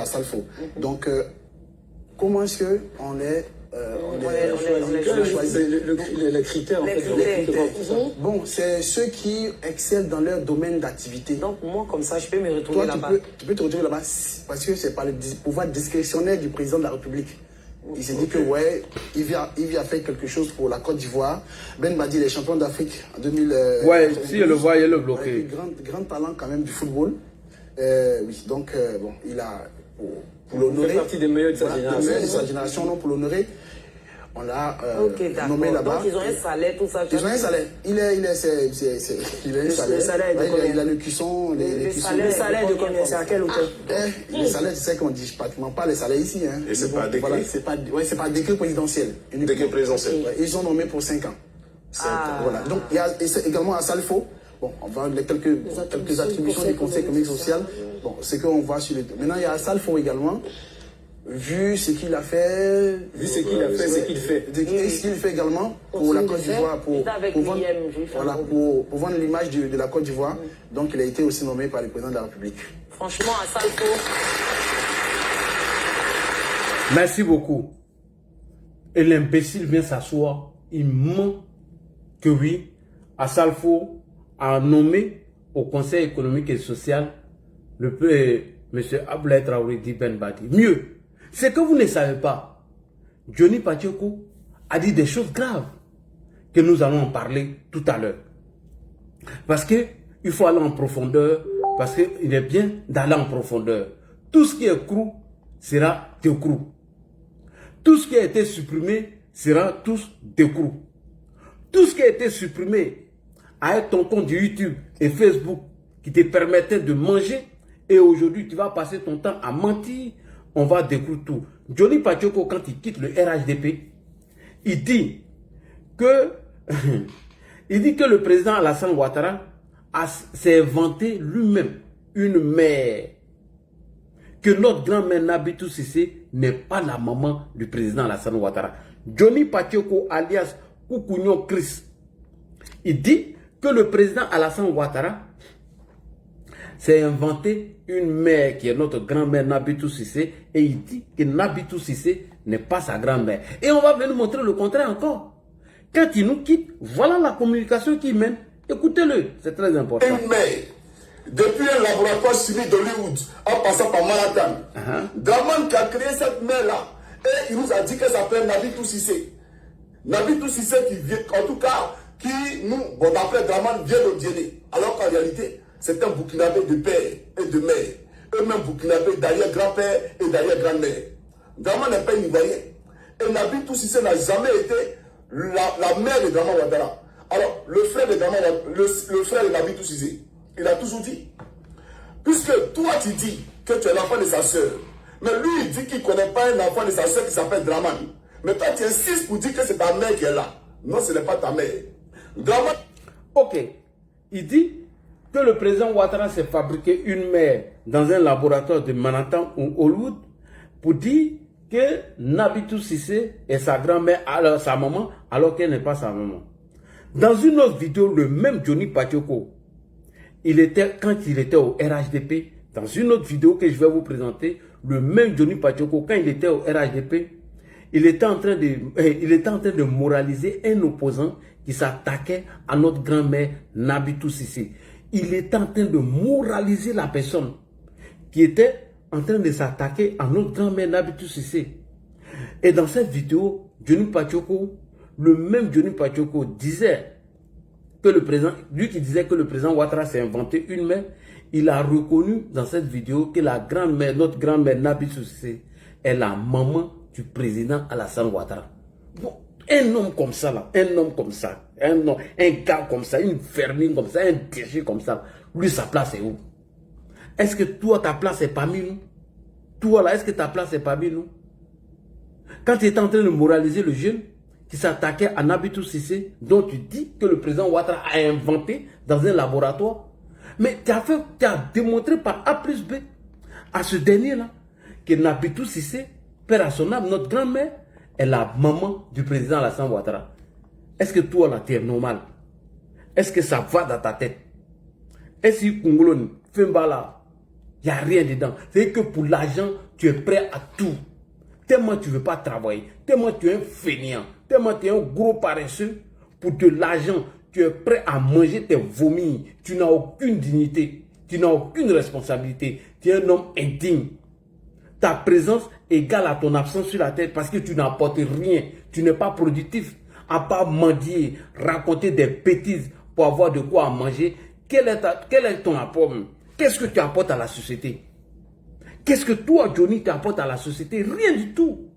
Assalfo. Donc, comment est-ce qu'on est... les critères, en fait. Bon, c'est ceux qui excellent dans leur domaine d'activité. Donc, moi, comme ça, je peux me retrouver là-bas. Tu peux te retrouver là-bas parce que c'est par le pouvoir discrétionnaire du président de la République. Il s'est dit que, ouais, il vient faire quelque chose pour la Côte d'Ivoire. Ben Badi, les champions d'Afrique en 2000. Ouais, si je le vois, il est bloqué. Grand talent quand même du football. Oui, donc, bon, il a. Pour l'honorer. Il fait partie des meilleurs de sa génération. Des meilleurs de sa génération, non, pour l'honorer. On l'a Donc nommé là-bas. ils ont un salaire, tout ça. Ils ont un salaire. Il a un salaire. Il a le cuisson, le salaire de combien? C'est à quelle hauteur? Le salaire, tu sais qu'on dit pratiquement pas les salaires ici. Hein. Et c'est pas décret. Voilà, c'est pas décret présidentiel. Décret présidentiel. Ils ont nommé pour 5 ans. Voilà. Donc il y a également à Salfo. Bon, on va quelques attributions du Conseil économique et social. Bon, c'est qu'on voit sur les. Maintenant, il y a Salfo également. Vu ce qu'il a fait. Vu ce qu'il a fait, ce qu'il fait. Et ce qu'il fait également pour la Côte d'Ivoire. Pour vendre l'image de la Côte d'Ivoire. Donc, il a été aussi nommé par le président de la République. Franchement, à Salfo. Merci beaucoup. Et l'imbécile vient s'asseoir. Il ment que oui, à Salfo a nommé au Conseil économique et social le M. Abdoulaye Traoré Di Ben Badi. Mieux, c'est que vous ne savez pas. Johnny Pacheco a dit des choses graves que nous allons en parler tout à l'heure. Parce qu'il faut aller en profondeur, parce qu'il est bien d'aller en profondeur. Tout ce qui est cru sera décru. Tout ce qui a été supprimé sera tous décru. Tout ce qui a été supprimé avec ton compte de YouTube et Facebook qui te permettait de manger, et aujourd'hui tu vas passer ton temps à mentir, on va découvrir tout. Johnny Pacheco, quand il quitte le RHDP, il dit que le président Alassane Ouattara s'est inventé lui-même une mère, que notre grand-mère Nabitou Cissé n'est pas la maman du président Alassane Ouattara. Johnny Pacheco alias Koukounion Chris, il dit que le président Alassane Ouattara s'est inventé une mère qui est notre grand-mère Nabitou Cissé, et il dit que Nabitou Cissé n'est pas sa grand-mère. Et on va venir montrer le contraire encore. Quand il nous quitte, voilà la communication qu'il mène. Écoutez-le, c'est très important. Une mère, depuis un laboratoire chimique d'Hollywood, en passant par Manhattan, Draman qui a créé cette mère-là, et il nous a dit qu'elle s'appelle Nabitou Cissé. Nabitou Cissé qui vient, en tout cas, qui nous, bon d'après Draman, vient de dîner. Alors qu'en réalité, c'est un Burkinabé de père et de mère. Eux-mêmes Burkinabé d'arrière-grand-père et d'arrière-grand-mère. Draman n'est pas un Ivoirien. Et Nabitou Cissé n'a jamais été la mère de Draman Ouattara. Alors, le frère de Nabitou Cissé, il a toujours dit, puisque toi tu dis que tu es l'enfant de sa soeur, mais lui il dit qu'il ne connaît pas un enfant de sa soeur qui s'appelle Draman. Mais toi tu insistes pour dire que c'est ta mère qui est là. Non, ce n'est pas ta mère. Draman... Ok, il dit que le président Ouattara s'est fabriqué une mère dans un laboratoire de Manhattan ou Hollywood pour dire que Nabitou Cissé est sa grand-mère, alors sa maman, alors qu'elle n'est pas sa maman. Dans une autre vidéo, le même Johnny Pacheco, quand il était au RHDP, dans une autre vidéo que je vais vous présenter, le même Johnny Pacheco, quand il était au RHDP, il était en train de moraliser un opposant qui s'attaquait à notre grand-mère Nabitou Cissé. Il était en train de moraliser la personne qui était en train de s'attaquer à notre grand-mère Nabitou Cissé. Et dans cette vidéo, Johnny Pacheco, le même Johnny Pacheco disait que le président, lui qui disait que le président Ouattara s'est inventé une mère, il a reconnu dans cette vidéo que la grand-mère, notre grand-mère Nabitou Cissé, est la maman du président Alassane Ouattara. Bon, un homme comme ça, là, un gars comme ça, une fermine comme ça, un déchet comme ça, lui, sa place est où? Est-ce que toi, ta place est parmi nous? Toi, là, est-ce que ta place est parmi nous? Quand tu étais en train de moraliser le jeune qui s'attaquait à Nabitou Cissé, dont tu dis que le président Ouattara a inventé dans un laboratoire, mais tu as démontré par A plus B à ce dernier-là que Nabitou Cissé, père à son âme, notre grand-mère, est la maman du président Alassane Ouattara. Est-ce que toi, là, tu es normal? Est-ce que ça va dans ta tête? Est-ce que Kongolone, Fembala, il n'y a rien dedans? C'est que pour l'argent, tu es prêt à tout. Tellement tu ne veux pas travailler, tellement tu es un fainéant, tellement tu es un gros paresseux, pour de l'argent, tu es prêt à manger tes vomis. Tu n'as aucune dignité, tu n'as aucune responsabilité, tu es un homme indigne. Ta présence égale à ton absence sur la terre parce que tu n'apportes rien, tu n'es pas productif, à part mendier, raconter des bêtises pour avoir de quoi manger. Quel est ton apport? Qu'est-ce que tu apportes à la société? Qu'est-ce que toi, Johnny, tu apportes à la société? Rien du tout.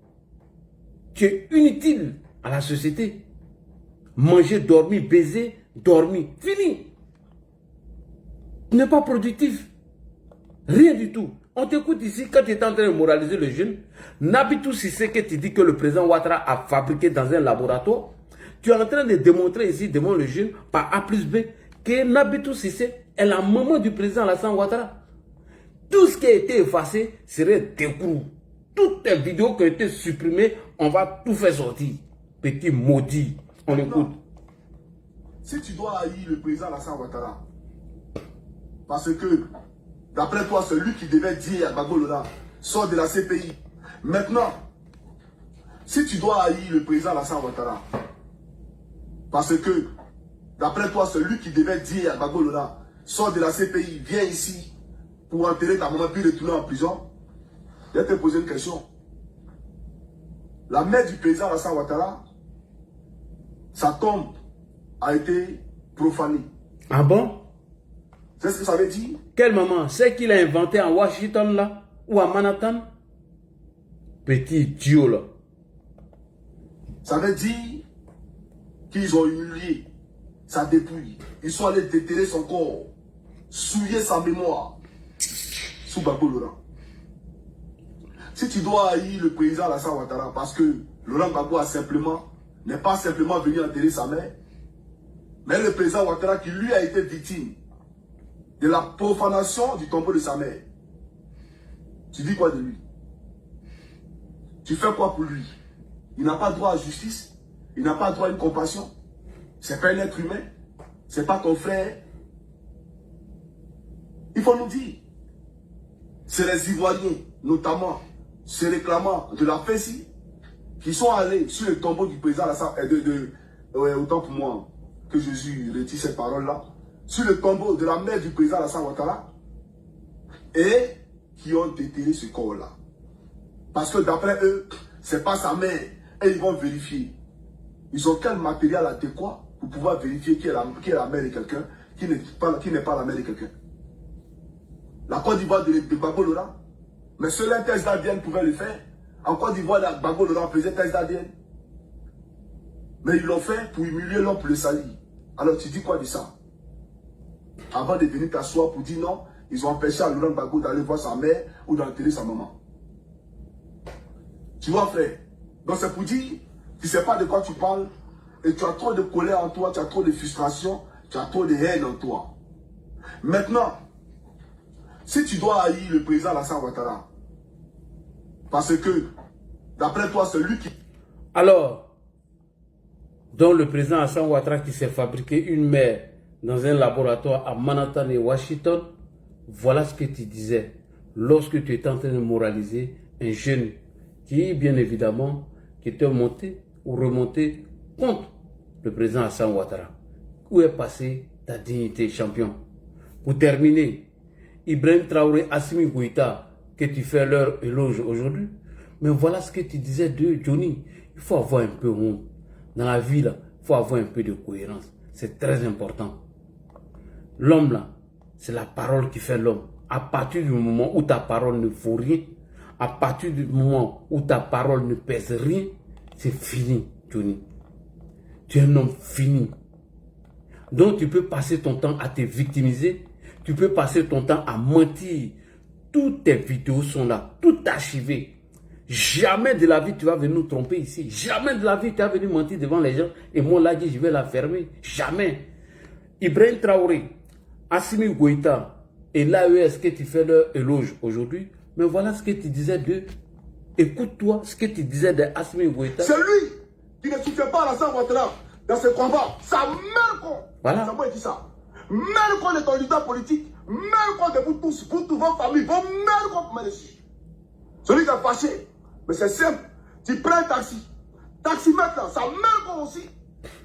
Tu es inutile. à la société. Manger, dormir, baiser, dormir. Fini. Tu n'es pas productif. Rien du tout. On t'écoute ici quand tu es en train de moraliser le jeune. Nabitou Cissé que tu dis que le président Ouattara a fabriqué dans un laboratoire. Tu es en train de démontrer ici devant le jeune par A plus B que Nabitou Cissé est la maman du président Alassane Ouattara. Tout ce qui a été effacé serait découvert. Toutes les vidéos qui ont été supprimées, on va tout faire sortir. Petit maudit. On l'écoute. Si tu dois haïr le président Alassane Ouattara, parce que, d'après toi, c'est lui qui devait dire à Gbagbo Lora, sort de la CPI. Maintenant, si tu dois haïr le président Alassane Ouattara, parce que, d'après toi, c'est lui qui devait dire à Gbagbo Lora, sort de la CPI, viens ici pour enterrer ta maman puis retourner en prison, je vais te poser une question. La mère du président Alassane Ouattara, sa tombe a été profanée. Ah bon? C'est ce que ça veut dire? Quelle maman? C'est qu'il a inventé en Washington là? Ou à Manhattan? Petit idiot là. Ça veut dire qu'ils ont humilié sa dépouille. Ils sont allés déterrer son corps, souiller sa mémoire sous Gbagbo Lora. Si tu dois haïr le président Alassane Ouattara parce que Laurent Gbagbo n'est pas simplement venu enterrer sa mère, mais le président Ouattara qui lui a été victime de la profanation du tombeau de sa mère. Tu dis quoi de lui? Tu fais quoi pour lui? Il n'a pas droit à justice, il n'a pas droit à une compassion. C'est pas un être humain, c'est pas ton frère. Il faut nous dire. C'est les Ivoiriens, notamment, se réclamant de la Fessi, qui sont allés sur le tombeau du président Alassane, autant pour moi que Jésus retire ces paroles-là, sur le tombeau de la mère du président Alassane Ouattara, et qui ont déterré ce corps-là. Parce que d'après eux, c'est pas sa mère, et ils vont vérifier. Ils ont quel matériel adéquat pour pouvoir vérifier qui est la mère de quelqu'un, qui n'est pas la mère de quelqu'un. La Côte d'Ivoire de Gbagbo Lora, mais seul un test d'ADN pouvait le faire. En Côte d'Ivoire, Gbagbo Lora faisait test d'ADN. Mais ils l'ont fait pour humilier l'homme, pour le salir. Alors tu dis quoi de ça? Avant de venir t'asseoir pour dire non, ils ont empêché à Laurent Gbagbo d'aller voir sa mère ou d'enterrer sa maman. Tu vois frère, donc c'est pour dire, tu ne sais pas de quoi tu parles, et tu as trop de colère en toi, tu as trop de frustration, tu as trop de haine en toi. Maintenant, si tu dois haïr le président Alassane Ouattara, parce que, d'après toi, c'est lui qui... Alors, donc le président Alassane Ouattara qui s'est fabriqué une mère dans un laboratoire à Manhattan et Washington, voilà ce que tu disais lorsque tu étais en train de moraliser un jeune qui, bien évidemment, qui était monté ou remonté contre le président Alassane Ouattara. Où est passée ta dignité, champion? Pour terminer, Ibrahim Traoré, Assimi Goïta, que tu fais leur éloge aujourd'hui, mais voilà ce que tu disais de Johnny. Il faut avoir un peu honte. Dans la vie, là, il faut avoir un peu de cohérence. C'est très important. L'homme, là, c'est la parole qui fait l'homme. À partir du moment où ta parole ne vaut rien, à partir du moment où ta parole ne pèse rien, c'est fini, Johnny. Tu es un homme fini. Donc, tu peux passer ton temps à te victimiser. Tu peux passer ton temps à mentir. Toutes tes vidéos sont là, tout archivé. Jamais de la vie tu vas venir nous tromper ici. Jamais de la vie tu vas venir mentir devant les gens. Et moi là, je vais la fermer. Jamais. Ibrahim Traoré, Assimi Goïta et l'AES que tu fais leur éloge aujourd'hui. Mais voilà ce que tu disais d'eux. Écoute-toi ce que tu disais de Assimi Goïta. C'est lui qui ne soutient pas Alassane Ouattara dans ce combat. Ça mère con. Voilà. Ça m'a dit ça. Mère con de ton leader politique. Mère con de vous tous, pour toutes vos familles. Vos mères con pour me dessus. Celui qui est fâché. Mais c'est simple. Tu prends un taxi. Taximètre là, ça mère con aussi.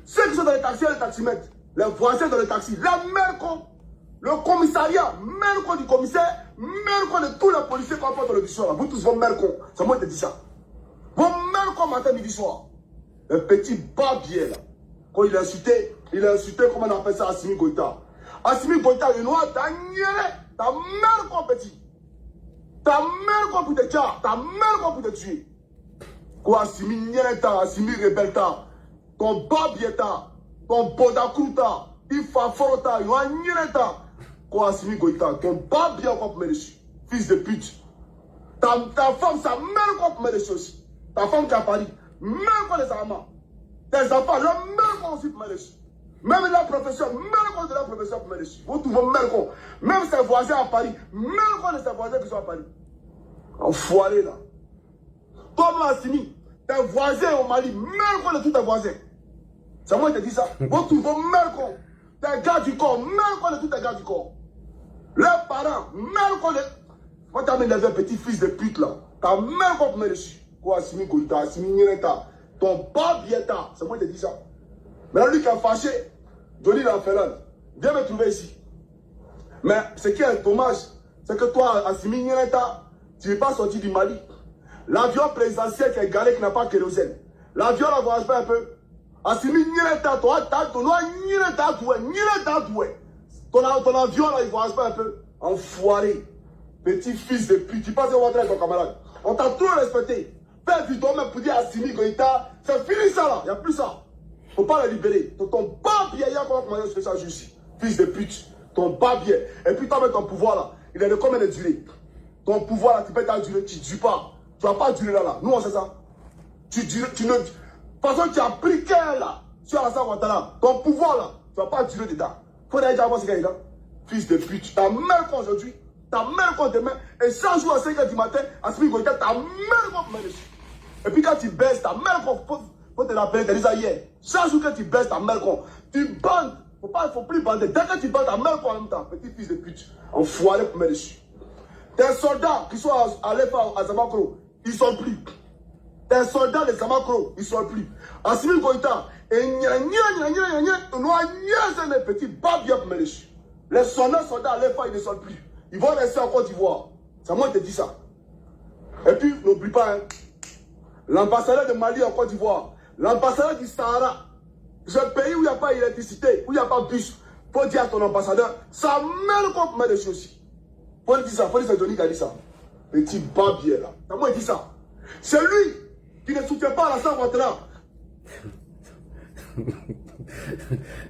Ceux qui sont dans les taxis et les taximètres. Les voisins dans le taxi. La mère con. Le commissariat. Mère con du commissaire. Mère con de tous les policiers qu'on porte dans le soir. Vous tous vos mères con. Ça m'a dit ça. Vos mères con matin, midi, soir. Un petit barbier là. Quand il a insulté, comment on appelle ça, Assimi Goïta. Assimi Goïta, le noir, t'as niéré. Ta mère con petit. Ta mère con pour te tuer. Ta mère con pour te tuer. Quoi, Assimi niéré ta, Assimi rebelle ta. ton Babieta, ton Bodakruta, Ifaforota, Yoanireta, quoi, Assimi Goïta, ton Babia comme Méléchi, fils de pute. Ta femme, ça même comme Méléchi aussi. Ta femme qui a Paris, même comme les Amants. Tes enfants, le même comme aussi pour Méléchi. Même la profession, même comme de la profession pour Méléchi. Vous trouvez même comme. Même ses voisins à Paris, même comme ses voisins qui sont à Paris. Enfoiré là. Toi, Assimi, tes voisins au Mali, même comme tous tes voisins. C'est moi qui te dis ça. Vous trouvez même comme. Tes gars du corps, même comme tous tes gars du corps. Leurs parents, même comme les. Moi, tu as mis les petits fils de pute là. Tu as même comme Méléchi. Quoi, Assimi Goïta, Assimi Nireta. Ton Babieta. C'est moi qui te dis ça. Maintenant, lui qui a fâché, Johnny l'a fait là. Viens me trouver ici. Mais ce qui est dommage, c'est que toi, Assimi Nireta, tu n'es pas sorti du Mali. L'avion présidentiel qui est garé, qui n'a pas de kérosène. L'avion ne voyage pas un peu. Assimi Nireta, toi, ton avion là, il voyage pas un peu. Enfoiré. Petit fils de pute. Tu penses que tu vas ton camarade. On t'a trop respecté. Fais vidéo même pour dire Assimi Goïta. C'est fini ça là. Il n'y a plus ça. Faut pas le libérer. Ton babier, il y a comment je fais ça juste. Fils de pute. Ton babier. Et puis toi, avec ton pouvoir là, il est de combien de durée? Ton pouvoir là, tu peux t'en durer. Tu ne dures pas. Tu vas pas durer là. Nous, on sait ça. Tu dures. Tu ne. De toute façon, tu as pris quel là? Sur Alassane Ouattara. Ton pouvoir là, tu vas pas durer dedans. Faut d'ailleurs avoir ce gars-là. Fils de pute. T'as même quoi aujourd'hui? T'as même quoi demain? Et chaque jour à 5 h du matin, Assimi Goïta, t'as même quoi pour Méléchi. Et puis quand tu baisses, t'as même quoi. Faut te rappeler, t'as dit ça hier. Chaque jour que tu baisses, t'as même quoi. Tu bandes. Faut plus bander. Dès que tu bandes, t'as même quoi en même temps. Petit fils de pute. Enfoiré pour Méléchi. Tes soldats qui sont à l'EFA, à Zamakro, ils sont plus. Tes soldats de Zamakro, ils sont plus. Assimi Goïta, et les petits babia pour Méléchi. Les soldats à l'EFA, ils ne sont plus. Ils vont rester en Côte d'Ivoire. C'est moi qui te dis ça. Et puis, n'oublie pas, hein, l'ambassadeur de Mali en Côte d'Ivoire, l'ambassadeur du Sahara, c'est un pays où il n'y a pas d'électricité, où il n'y a pas de bus. Il faut dire à ton ambassadeur, ça mène contre Méléchi aussi. Faut dire ça, faut dire que c'est Johnny qui a dit ça. Petit babier là. C'est moi qui dis ça. C'est lui qui ne soutient pas Alassane Ouattara.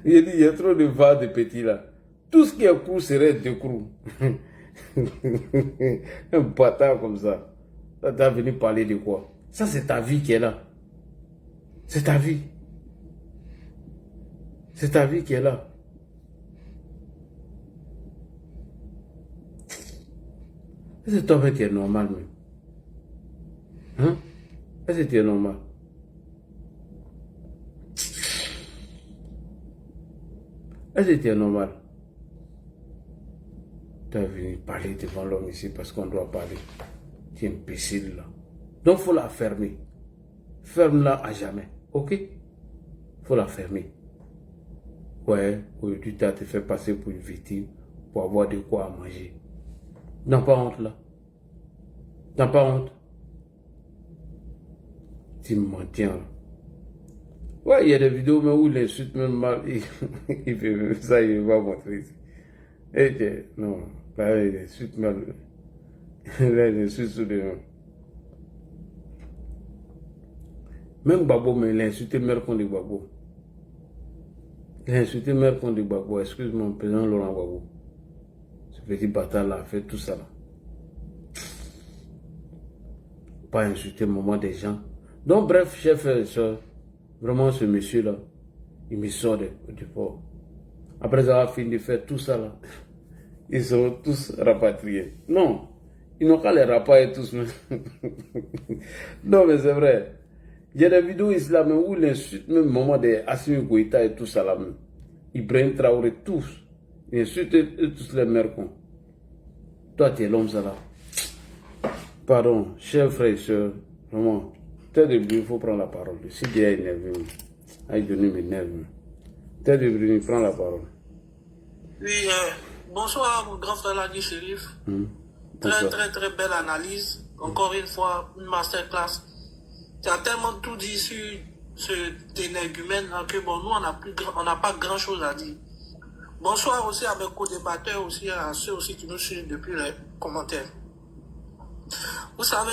Il dit, il y a trop de va de petits là. Tout ce qui est court serait d'écrou. Un bâtard comme ça. Tu as venu parler de quoi? Ça, c'est ta vie qui est là. C'est ta vie. C'est ta vie qui est là. C'est toi qui es normal, même. Hein? Est-ce que tu es normal? Est-ce que tu es normal? Tu es venu parler devant l'homme ici parce qu'on doit parler. Tu es imbécile là. Donc il faut la fermer. Ferme-la à jamais. Ok? Il faut la fermer. Ouais, aujourd'hui tu as te fait passer pour une victime pour avoir de quoi à manger. N'as pas honte là. N'as pas honte. Tu me maintiens là. Ouais, il y a des vidéos mais où il insulte même mal. Il fait ça, il va montrer ici. Et non, là il insulte mal. Là il insulte sous les mains. Même Gbagbo, mais il a insulté Mercon de Gbagbo. Il a insulté Mercon de Gbagbo. Excuse-moi, président Laurent Gbagbo. Ce petit bâtard là a fait tout ça là. Pas insulter le moment des gens. Donc bref, chers frères et sœurs, vraiment ce monsieur là, il me sort du port. Après avoir fini de faire tout ça là, ils sont tous rapatriés. Non, ils n'ont qu'à les rapatrier tous. Non mais c'est vrai. Il y a des vidéos islamiques où il insulte même le moment des Assimi Goïta et tout ça là même. Ibrahim Traoré, tous. Il insulte tous les Mercons. Toi tu es l'homme ça là. Pardon, chers frères et sœurs, vraiment, tête de bruit, il faut prendre la parole. Si Dieu est énervé, aïe, Denis m'énerve. Tête de bruit, prends la parole. Oui, bonsoir mon grand frère Ladi Chérif. Très belle analyse. Encore une fois, une masterclass. Tu as tellement tout dit sur ce énergumène que bon, nous on n'a pas grand chose à dire. Bonsoir aussi à mes co-débatteurs, aussi à ceux aussi qui nous suivent depuis les commentaires. Vous savez,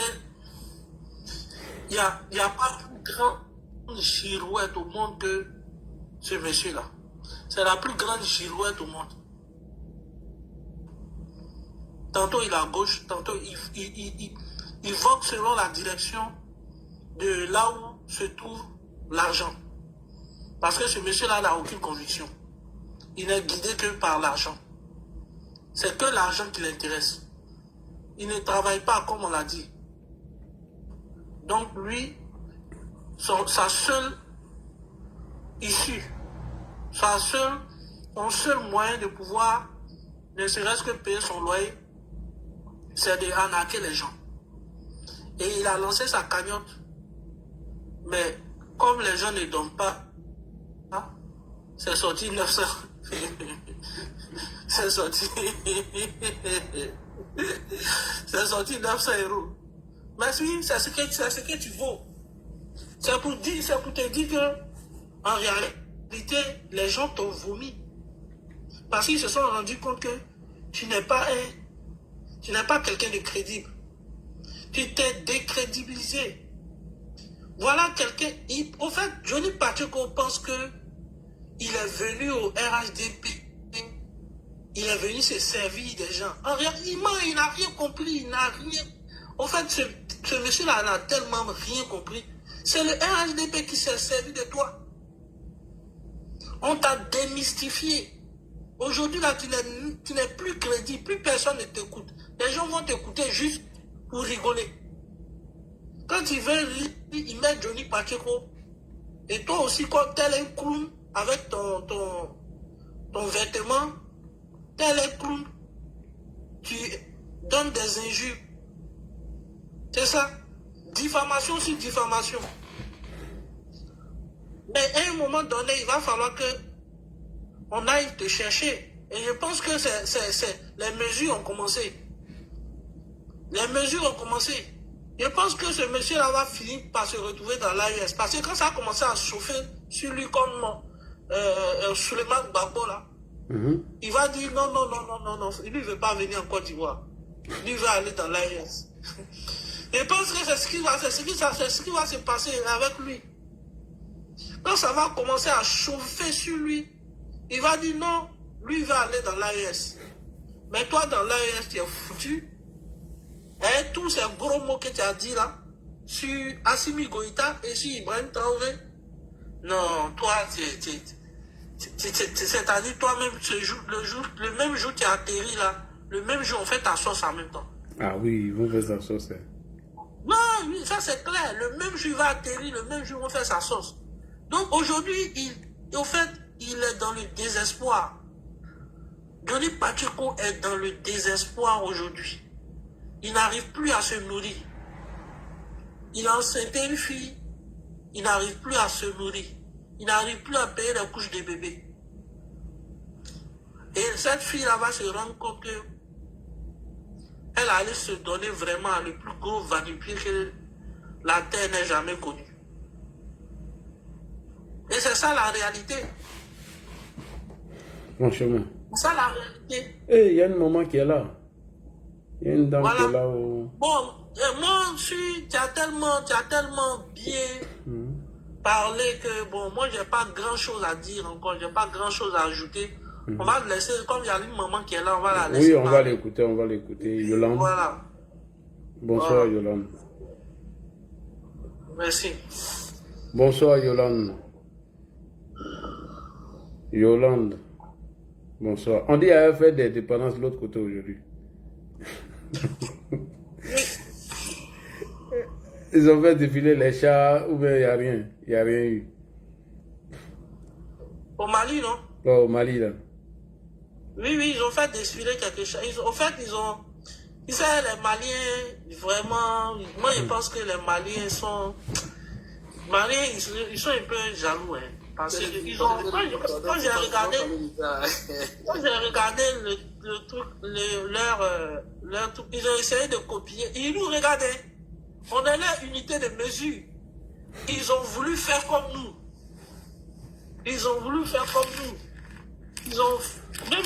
il y a pas plus grand girouette au monde que ce monsieur-là. C'est la plus grande girouette au monde. Tantôt il est à gauche, tantôt il vogue selon la direction de là où se trouve l'argent. Parce que ce monsieur-là n'a aucune conviction. Il n'est guidé que par l'argent. C'est que l'argent qui l'intéresse. Il ne travaille pas comme on l'a dit. Donc lui, sa seule issue, son seul moyen de pouvoir, ne serait-ce que payer son loyer, c'est de arnaquer les gens. Et il a lancé sa cagnotte. Mais comme les gens ne donnent pas, c'est sorti 900. C'est sorti. C'est sorti 900 €. Mais oui, c'est ce que tu vaux. C'est pour te dire que, en réalité, les gens t'ont vomi. Parce qu'ils se sont rendus compte que tu n'es pas quelqu'un de crédible. Tu t'es décrédibilisé. Voilà quelqu'un. Au fait, Johnny Pacheco pense que il est venu au RHDP. Il est venu se servir des gens. En réalité, il n'a rien compris. Il n'a rien. Au fait, ce monsieur-là n'a tellement rien compris. C'est le RHDP qui s'est servi de toi. On t'a démystifié. Aujourd'hui, là, tu n'es plus crédible. Plus personne ne t'écoute. Les gens vont t'écouter juste pour rigoler. Quand ils veulent rire, ils mettent Johnny Pacheco. Et toi aussi, quand tel un clown, avec ton vêtement, tel un clown, tu donnes des injures. C'est ça. Diffamation sur diffamation. Mais à un moment donné, il va falloir que on aille te chercher. Et je pense que les mesures ont commencé. Les mesures ont commencé. Je pense que ce monsieur-là va finir par se retrouver dans l'AES. Parce que quand ça a commencé à chauffer sur lui comme Suleiman Gbagbo, là, il va dire non. Lui ne veut pas venir en Côte d'Ivoire. Lui veut aller dans l'AES. Je pense que c'est ce qui va se passer avec lui. Quand ça va commencer à chauffer sur lui, il va dire non, lui va aller dans l'AES. Mais toi, dans l'AES, tu es foutu. Et tous ces gros mots que tu as dit là, sur Assimi Goïta et sur Ibrahim Traoré, non, toi, c'est-à-dire toi-même, le même jour que tu as atterri là, le même jour, on fait ta sauce en même temps. Ah oui, vous faites sa sauce. Non, oui, ça c'est clair. Le même jour, il va atterrir, le même jour, on fait sa sauce. Donc aujourd'hui, au fait, il est dans le désespoir. Johnny Pacheco est dans le désespoir aujourd'hui. Il n'arrive plus à se nourrir. Il a enceinté une fille. Il n'arrive plus à se nourrir. Il n'arrive plus à payer les couches des bébés. Et cette fille-là va se rendre compte que elle allait se donner vraiment le plus gros vanipire que la terre n'ait jamais connu. Et c'est ça la réalité. Franchement. C'est ça la réalité. Eh, il y a une maman qui est là. Il y a une dame qui est là. Bon, moi, tu as tellement bien parlé que, bon, moi, j'ai pas grand-chose à dire encore. J'ai pas grand-chose à ajouter. On va le laisser, comme il y a une maman qui est là, on va la laisser. Oui, on va l'écouter. Yolande. Voilà. Bonsoir, Yolande. Merci. Bonsoir, Yolande. Yolande. Bonsoir. On dit à fait des dépendances de l'autre côté aujourd'hui. Ils ont fait défiler les chats ou bien il n'y a rien. Il n'y a rien eu. Au Mali, non? Oh, au Mali, là. Oui, ils ont fait défiler quelque chose. Tu sais, les Maliens, vraiment, moi je pense que les Maliens sont... ils sont un peu jaloux, hein. Parce que quand j'ai regardé le truc, leur truc, ils ont essayé de copier. Ils nous regardaient. On est leur unité de mesure. Ils ont voulu faire comme nous. Ils ont voulu faire comme nous. Ils ont même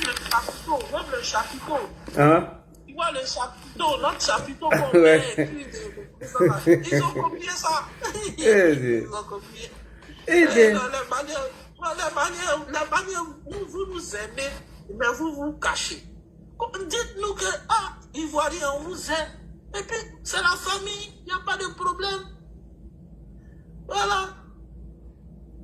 le chapiteau. Hein? Tu vois le chapiteau, notre chapiteau qu'on met, ils ont copié ça. Ils ont copié. Eh bien. La manière où vous nous aimez, mais vous vous cachez. Dites-nous que, ah, Ivoiriens, on vous aime. Et puis, c'est la famille, il n'y a pas de problème. Voilà.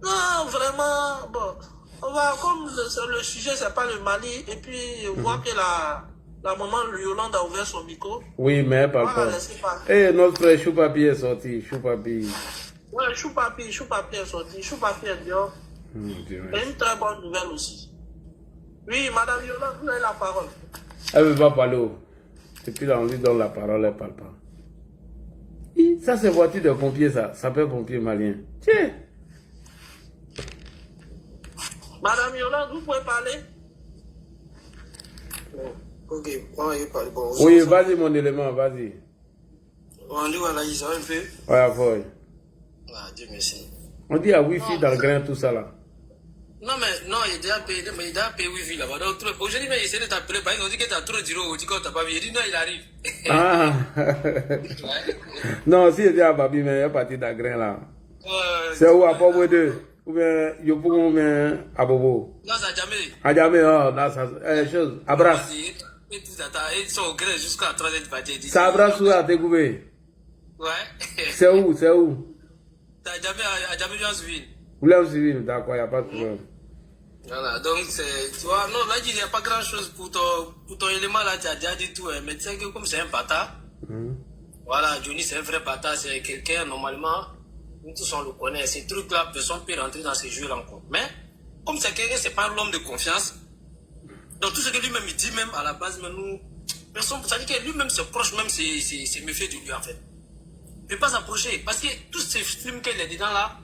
Non, vraiment, bon. On va, comme le sujet, c'est pas le Mali, et puis, on voit que la maman Yolande a ouvert son micro. Oui, mais elle parle pas. Eh, notre frère Choupapi est sorti, Choupapi. Ouais, Choupapi est sorti, Choupapi est dehors. Et une très bonne nouvelle aussi. Oui, Madame Yolande, vous avez la parole. Elle ne veut pas parler. Depuis là, on lui donne la parole, elle ne parle pas. Ça, c'est voiture de pompier, ça. Ça peut pompier malien. Tiens. Madame Yolande, vous pouvez parler? Ok, moi, je parle. Bon, oui, vas-y, mon élément, vas-y. On dit, voilà, ça va un peu. Ouais, ouais. Ah, Dieu merci. On dit à Wi-Fi dans le grain, tout ça là. Non, mais non, il a déjà payé Wi-Fi là-bas. Aujourd'hui, mais il essaie de t'appeler. Ils ont dit que tu as trop de on dit que tu n'as pas vu. Il dit non, il arrive. Ah. Non, si il était à Babi, mais il est parti dans le grain là. C'est où à Bobo 2? Ou bien Yopo ou bien à Bobo? Non, c'est à Djamé. À Djamé, oh, là, ça. Chose. Abras. Ils sont au grain jusqu'à 3h du matin. Ça Abras ou à Découvert? Ouais. C'est où? C'est où? C'est à Djamé, Jean Civil. Vous l'avez civil, d'accord, il n'y a pas de problème. Voilà, donc c'est. Tu vois, non, là, il n'y a pas grand chose pour ton élément là, tu as déjà dit tout. Hein, mais tu sais que comme c'est un bâtard, voilà, Johnny c'est un vrai bâtard, c'est quelqu'un, normalement, nous tous on le connaît. Ces trucs-là, personne ne peut rentrer dans ces jeux-là encore. Mais, comme c'est quelqu'un, c'est pas l'homme de confiance. Donc tout ce que lui-même il dit, même à la base, mais nous, personne, ça dit que lui-même, ses proches, même, c'est méfier de lui en fait. Il ne peut pas s'approcher. Parce que tous ces films qu'il est dedans là,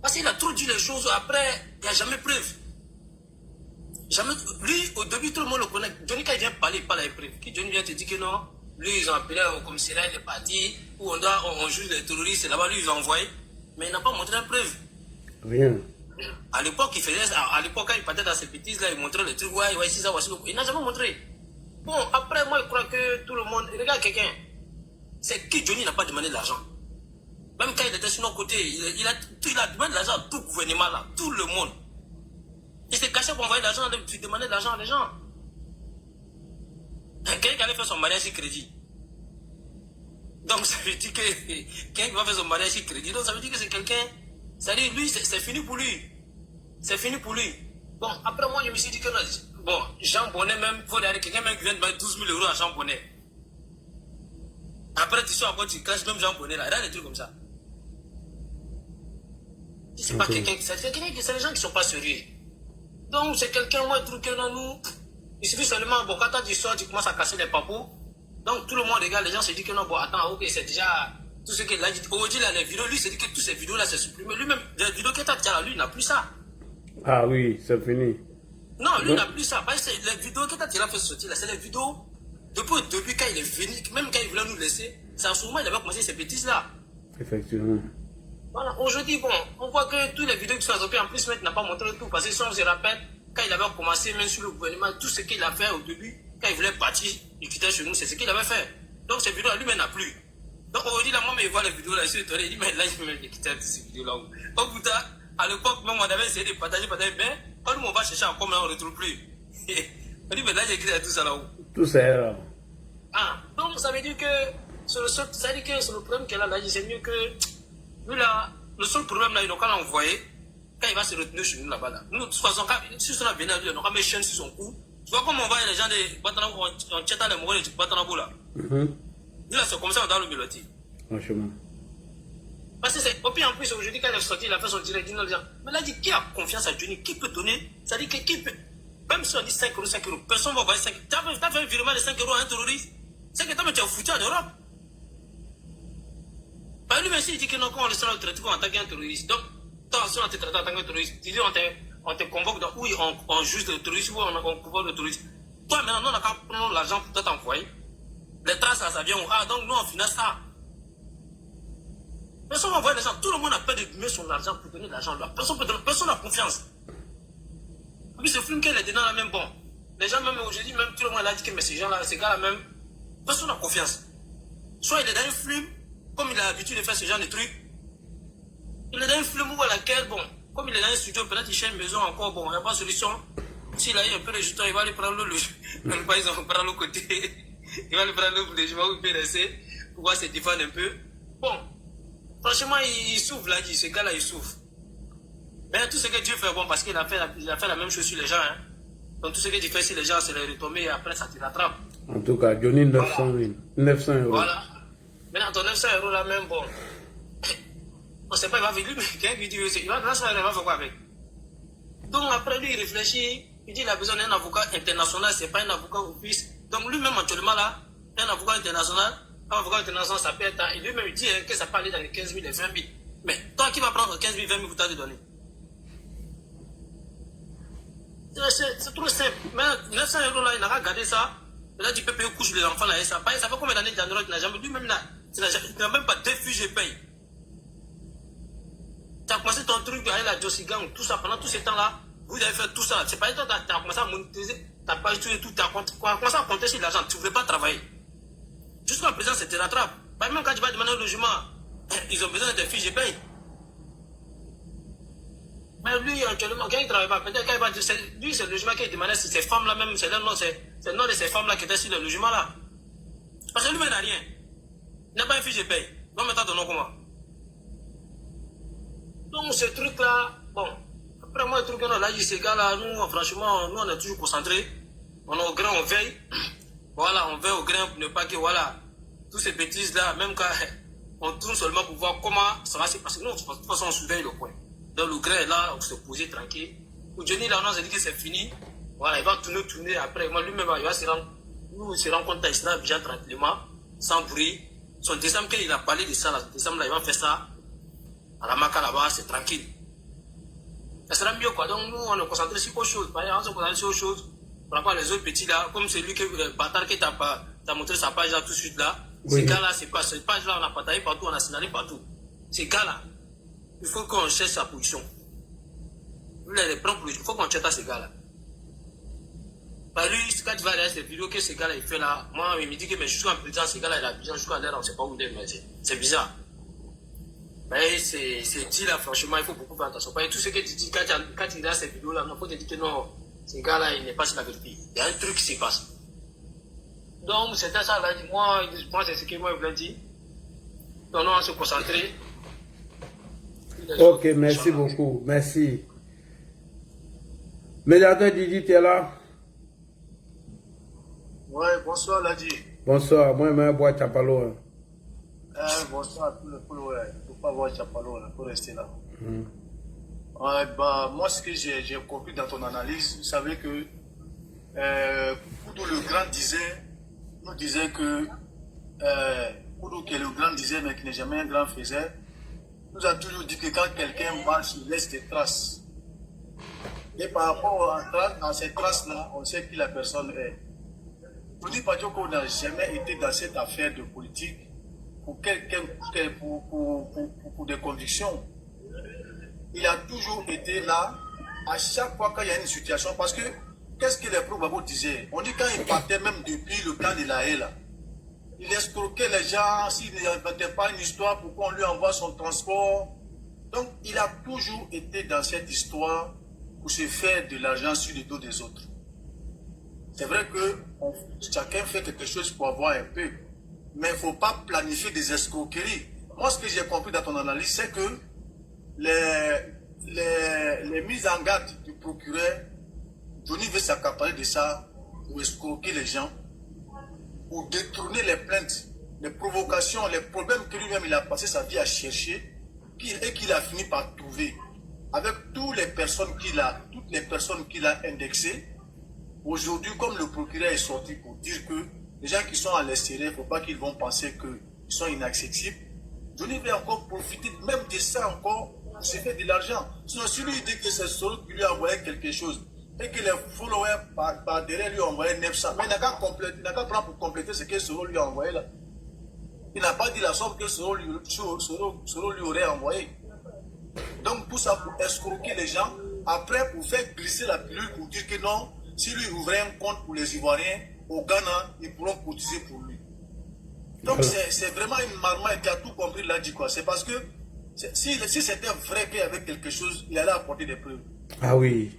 parce qu'il a trop dit les choses, après, il n'y a jamais preuve. Jamais, lui, au début, tout le monde le connaît. Johnny, quand il vient parler, il parle avec preuve. Qui Johnny vient te dire que non, lui, ils ont appelé au commissariat, il est parti, où on juge les terroristes, là-bas, lui, ils ont envoyé. Mais il n'a pas montré la preuve. Rien. À l'époque, il faisait, à l'époque, quand il partait dans ses bêtises, là, il montrait les trucs, ouais, ici, ça, voici. Il n'a jamais montré. Bon, après, moi, je crois que tout le monde, regarde quelqu'un. C'est qui Johnny n'a pas demandé de l'argent. Même quand il était sur nos côtés, il a demandé de l'argent à tout le gouvernement, là, tout le monde. Il s'est caché pour envoyer de l'argent, tu demandais de l'argent à les gens. Quelqu'un qui allait faire son mariage sur crédit. Donc ça veut dire que quelqu'un qui va faire son mariage sur crédit, donc ça veut dire que c'est quelqu'un, ça veut dire lui, c'est fini pour lui. C'est fini pour lui. Bon, après moi, je me suis dit que non, bon, Jean Bonnet même, il faut aller quelqu'un même qui vient de mettre 12 000 € à Jean Bonnet. Après, tu sors, tu craches même Jean Bonnet là, regarde des trucs comme ça. C'est pas quelqu'un, c'est les gens qui ne sont pas sérieux. Donc c'est quelqu'un, moi, je trouve que dans nous, il suffit seulement, bon, quand tu sors, tu commences à casser les papous. Donc tout le monde regarde, les gens se disent que non, bon, attends, ok, c'est déjà tout ce qu'il a dit. Aujourd'hui, là, les vidéos, lui, se dit que toutes ces vidéos-là, c'est supprimé. Lui-même, les vidéos que tu as là, lui, il n'a plus ça. Ah oui, c'est fini. Non, lui, il n'a plus ça. Parce que les vidéos que tu as fait sortir là, c'est les vidéos, depuis quand il est venu, même quand il voulait nous laisser, c'est à ce moment il avait commencé ces bêtises-là. Effectivement. Voilà, aujourd'hui, bon, on voit que toutes les vidéos qui sont sorties, en plus, maintenant, n'a pas montré tout. Parce que si on se rappelle, quand il avait commencé, même sur le gouvernement, tout ce qu'il a fait au début, quand il voulait partir, il quittait chez nous, c'est ce qu'il avait fait. Donc ces vidéos-là, lui-même n'a plus. Donc aujourd'hui, là, moi, il voit les vidéos là, je suis étonné, il dit, mais là, je peux même quitter ces vidéos-là. Au bout d'un, à l'époque, même, on avait essayé de partager, mais quand nous, on va chercher encore, là, on ne retrouve plus. On dit, mais là, j'ai quitté tout ça là. Tout ça là. Ah, donc ça veut dire que, ça veut dire que c'est le problème qu'elle a là, c'est mieux que, lui là, le seul problème là, il n'a qu'à l'envoyer, quand il va se retenir chez nous là-bas là. Nous, de toute façon, si on a bien à lui, on a mis chaîne sur son cou. Tu vois comment on voit les gens de Batanabo, on tient les moraux de Batanabo là. Lui là, c'est comme ça dans le mélodie. Franchement. Parce que c'est, au pire en plus, aujourd'hui, quand il est sorti, il a fait son direct, il dit, mais là, il dit, qui a confiance à Johnny, qui peut donner, ça dit que qui peut, même si on dit 5 €, personne ne va envoyer 5 €. Tu as fait un virement de 5 € à un terroriste, c'est que toi, tu as foutu en Europe. Bah, lui, aussi, il dit que non, quand on le sera traité en tant qu'un terroriste. Donc, toi, si on te traite en tant qu'un terroriste, tu dis, on te convoque dans, oui, on juge le terroriste, ou on convoque le terroriste. Toi, maintenant, on n'a qu'à prendre l'argent pour t'envoyer. Les traces, ça vient où? Ah, donc nous, on finance ça. Personne ne va envoyer les gens. Tout le monde a peur de donner son argent pour donner de l'argent là. Personne n'a confiance. Et puis, ce film qu'elle est dedans là, même bon. Les gens, même aujourd'hui, même tout le monde a dit que mais ces gens-là, ces gars-là, même, personne n'a confiance. Soit il est dans un film, comme il a l'habitude de faire ce genre de trucs, Il est dans un film où à laquelle, bon, comme il est dans un studio, peut-être il cherche une maison encore, bon, il n'y a pas de solution. S'il a eu un peu de jeton, il va aller prendre le logement. Par exemple, prendre l'autre côté. Il va aller prendre le logement où il peut rester pour pouvoir se défendre un peu. Bon, franchement, il souffre là, ce gars-là, il souffre. Mais tout ce que Dieu fait, bon, parce qu'il a fait la même chose sur les gens. Hein. Donc tout ce que tu fais sur les gens, c'est les retomber et après ça te rattrape. En tout cas, Johnny, 900 000. 900 euros. Voilà. Maintenant, ton 900 euros là même, bon. On ne sait pas, il va avec lui, mais quelqu'un lui dit, il va 900 euros, il va faire quoi avec? Donc après lui, il réfléchit, il dit, il a besoin d'un avocat international, c'est pas un avocat office. Donc lui-même, actuellement là, un avocat international, ça peut être, et lui-même, il dit que ça peut aller dans les 15 000 et 20 000. Mais toi qui vas prendre 15 000, 20 000, vous t'avez donné. C'est trop simple. Mais 900 euros là, il n'a pas gardé ça. Et là, tu peux payer aux couches des enfants là, et ça fait combien d'années qu'il n'a jamais, lui-même là, il n'a même pas deux fiches de paye. Tu as commencé ton truc avec la Josie Gang, tout ça, pendant tous ces temps-là, vous avez fait tout ça. C'est pas toi, tu as commencé à monétiser, tu as pas tout et tout, tu as commencé à compter sur l'argent, tu ne voulais pas travailler. Jusqu'à présent, c'était rattrape. Même quand tu vas demander au logement, ils ont besoin de tes fiches de paye. Mais lui, actuellement, quand il ne travaille pas, peut-être qu'il va dire, lui, c'est le logement qu'il demandait, c'est ces femmes-là même, c'est le nom de ces femmes-là qui étaient sur le logement-là. Parce que lui-même n'a rien. Il n'a pas une fiche de paye. Donc maintenant, donnons comment? Donc ce truc-là, bon, après moi, le truc qu'on a là, ces gars-là, nous, franchement, nous, on est toujours concentrés. On est au grain, on veille. Voilà, on veille au grain pour ne pas que, voilà, tous ces bêtises-là, même quand on tourne seulement pour voir comment ça va se passer. Nous, de toute façon, on surveille le coin. Dans le grain, là, on se posait tranquille. Pour Johnny, là, on a dit que c'est fini. Voilà, il va tourner après. Moi, lui-même, il va se rendre compte à Islam, déjà tranquillement, sans bruit. Son décembre, quand il a parlé de ça, là, décembre, là, il va faire ça. À la Maka, là-bas, c'est tranquille. Ça sera mieux, quoi. Donc, nous, on est concentrés sur autre chose. Par exemple, on se concentre sur autre chose. Par rapport à les autres petits, là, comme celui que le bâtard qui t'a montré sa page, là, tout de suite, là. Oui. Ces gars-là, c'est pas cette page-là, on a partagé partout, on a signalé partout. Ces gars-là, il faut qu'on cherche sa position. Il faut qu'on cherche à ces gars-là. Par lui, quand tu vas regarder ces vidéos que ces gars-là, il fait là, moi, il me dit que mais jusqu'à présent, ces gars-là, il a besoin, jusqu'à l'air, on ne sait pas où il est, mais c'est bizarre. Mais c'est dit là, franchement, il faut beaucoup faire attention. Parce que tout ce que tu dis, quand tu regardes ces vidéos-là, il faut te dire que non, ces gars-là, il n'est pas sur la vérité. Il y a un truc qui se passe. Donc, c'était ça, là, moi, c'est ce que moi, je voulais dire. Donc, nous, on se concentrer. Ok, merci beaucoup. Merci. Médiateur Didi, tu es là? Ouais, bonsoir, Ladi. Bonsoir, moi-même, bois Chapalo. Bonsoir à tout le peuple, ouais. Il ne faut pas voir Chapalo, il faut rester là. Ouais, bah, moi, ce que j'ai compris dans ton analyse, vous savez que Koudou le Grand disait que Koudou qui est le Grand disait, mais qui n'est jamais un grand faisait, nous a toujours dit que quand quelqu'un marche, il laisse des traces. Et par rapport à ces traces-là, on sait qui la personne est. Tony Padioko n'a jamais été dans cette affaire de politique pour quelqu'un, pour des convictions. Il a toujours été là, à chaque fois qu'il y a une situation, parce que, qu'est-ce que les pro-Babo disaient? On dit quand il partait même depuis le camp de la haie, là, il escroquait les gens, s'il n'inventait pas une histoire, pourquoi on lui envoie son transport. Donc, il a toujours été dans cette histoire pour se faire de l'argent sur le dos des autres. C'est vrai que chacun fait quelque chose pour avoir un peu, mais il ne faut pas planifier des escroqueries. Moi, ce que j'ai compris dans ton analyse, c'est que les mises en garde du procureur, Johnny veut s'accaparer de ça pour escroquer les gens, pour détourner les plaintes, les provocations, les problèmes que lui-même il a passé sa vie à chercher et qu'il a fini par trouver. Avec toutes les personnes qu'il a indexées, aujourd'hui, comme le procureur est sorti pour dire que les gens qui sont à l'extérieur, il ne faut pas qu'ils vont penser qu'ils sont inaccessibles, Johnny veut encore profiter même de ça encore pour se faire de l'argent. Sinon, si lui dit que c'est Soro qui lui a envoyé quelque chose et que les followers par derrière lui ont envoyé 900, mais il n'a qu'à prendre pour compléter ce que Soro lui a envoyé là. Il n'a pas dit la somme que Soro lui aurait envoyé. Donc tout ça pour escroquer les gens, après pour faire glisser la pilule pour dire que non, si lui ouvrait un compte pour les Ivoiriens au Ghana, ils pourront cotiser pour lui. Donc c'est vraiment une marmaille qui a tout compris là dit quoi. C'est parce que Si c'était vrai qu'il y avait quelque chose, il allait apporter des preuves. Ah oui.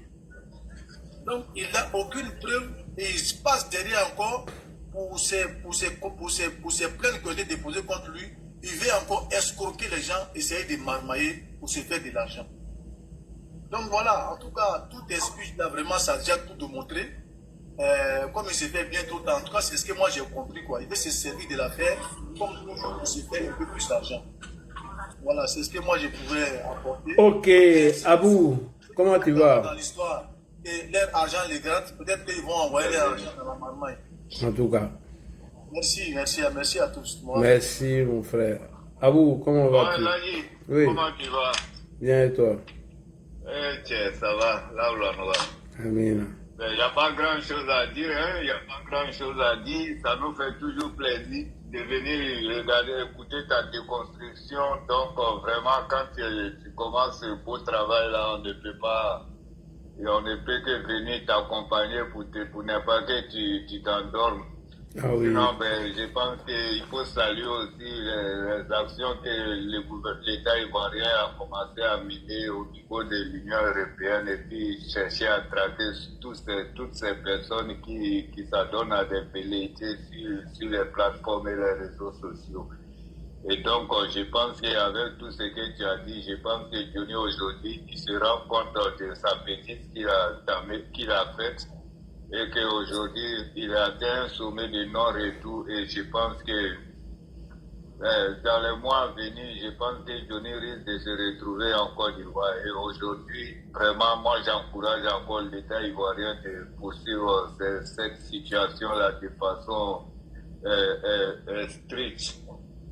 Donc, il n'a aucune preuve et il se passe derrière encore pour ces plaintes qui ont été déposées contre lui. Il veut encore escroquer les gens, essayer de marmailler pour se faire de l'argent. Donc voilà, en tout cas, tout excuse là, vraiment, ça a déjà tout démontré. Comme il se fait bien tout le temps, en tout cas, c'est ce que moi j'ai compris, quoi. Il veut se servir de l'affaire comme toujours pour se faire un peu plus d'argent. Voilà, c'est ce que moi je pouvais apporter. Ok, Abou, comment tu vas? Dans l'histoire, et leur argent les gratte, peut-être qu'ils vont envoyer leur argent dans la marmaille. En tout cas. Merci à tous. Merci, mon frère. Abou, comment vas-tu? Oui. Comment tu vas? Bien et toi? Tiens, ça va, là où l'on va. Amina. Il n'y a pas grand-chose à dire, hein? Il n'y a pas grand-chose à dire. Ça nous fait toujours plaisir de venir regarder, écouter ta déconstruction. Donc, vraiment, quand tu commences ce beau travail-là, on ne peut que venir t'accompagner pour ne pas que tu t'endormes. Ah oui. Sinon, je pense qu'il faut saluer aussi les actions que l'État ivoirien a commencé à mener au niveau de l'Union européenne et puis chercher à traquer toutes ces personnes qui s'adonnent à des velléités sur les plateformes et les réseaux sociaux. Et donc, je pense qu'avec tout ce que tu as dit, je pense que Johnny aujourd'hui, il se rend compte de sa bêtise qu'il a faite. Et qu'aujourd'hui, il a atteint un sommet de non-retour. Et je pense que dans les mois à venir, je pense que Johnny risque de se retrouver en Côte d'Ivoire. Et aujourd'hui, vraiment, moi, j'encourage encore l'État ivoirien de poursuivre cette situation-là de façon stricte,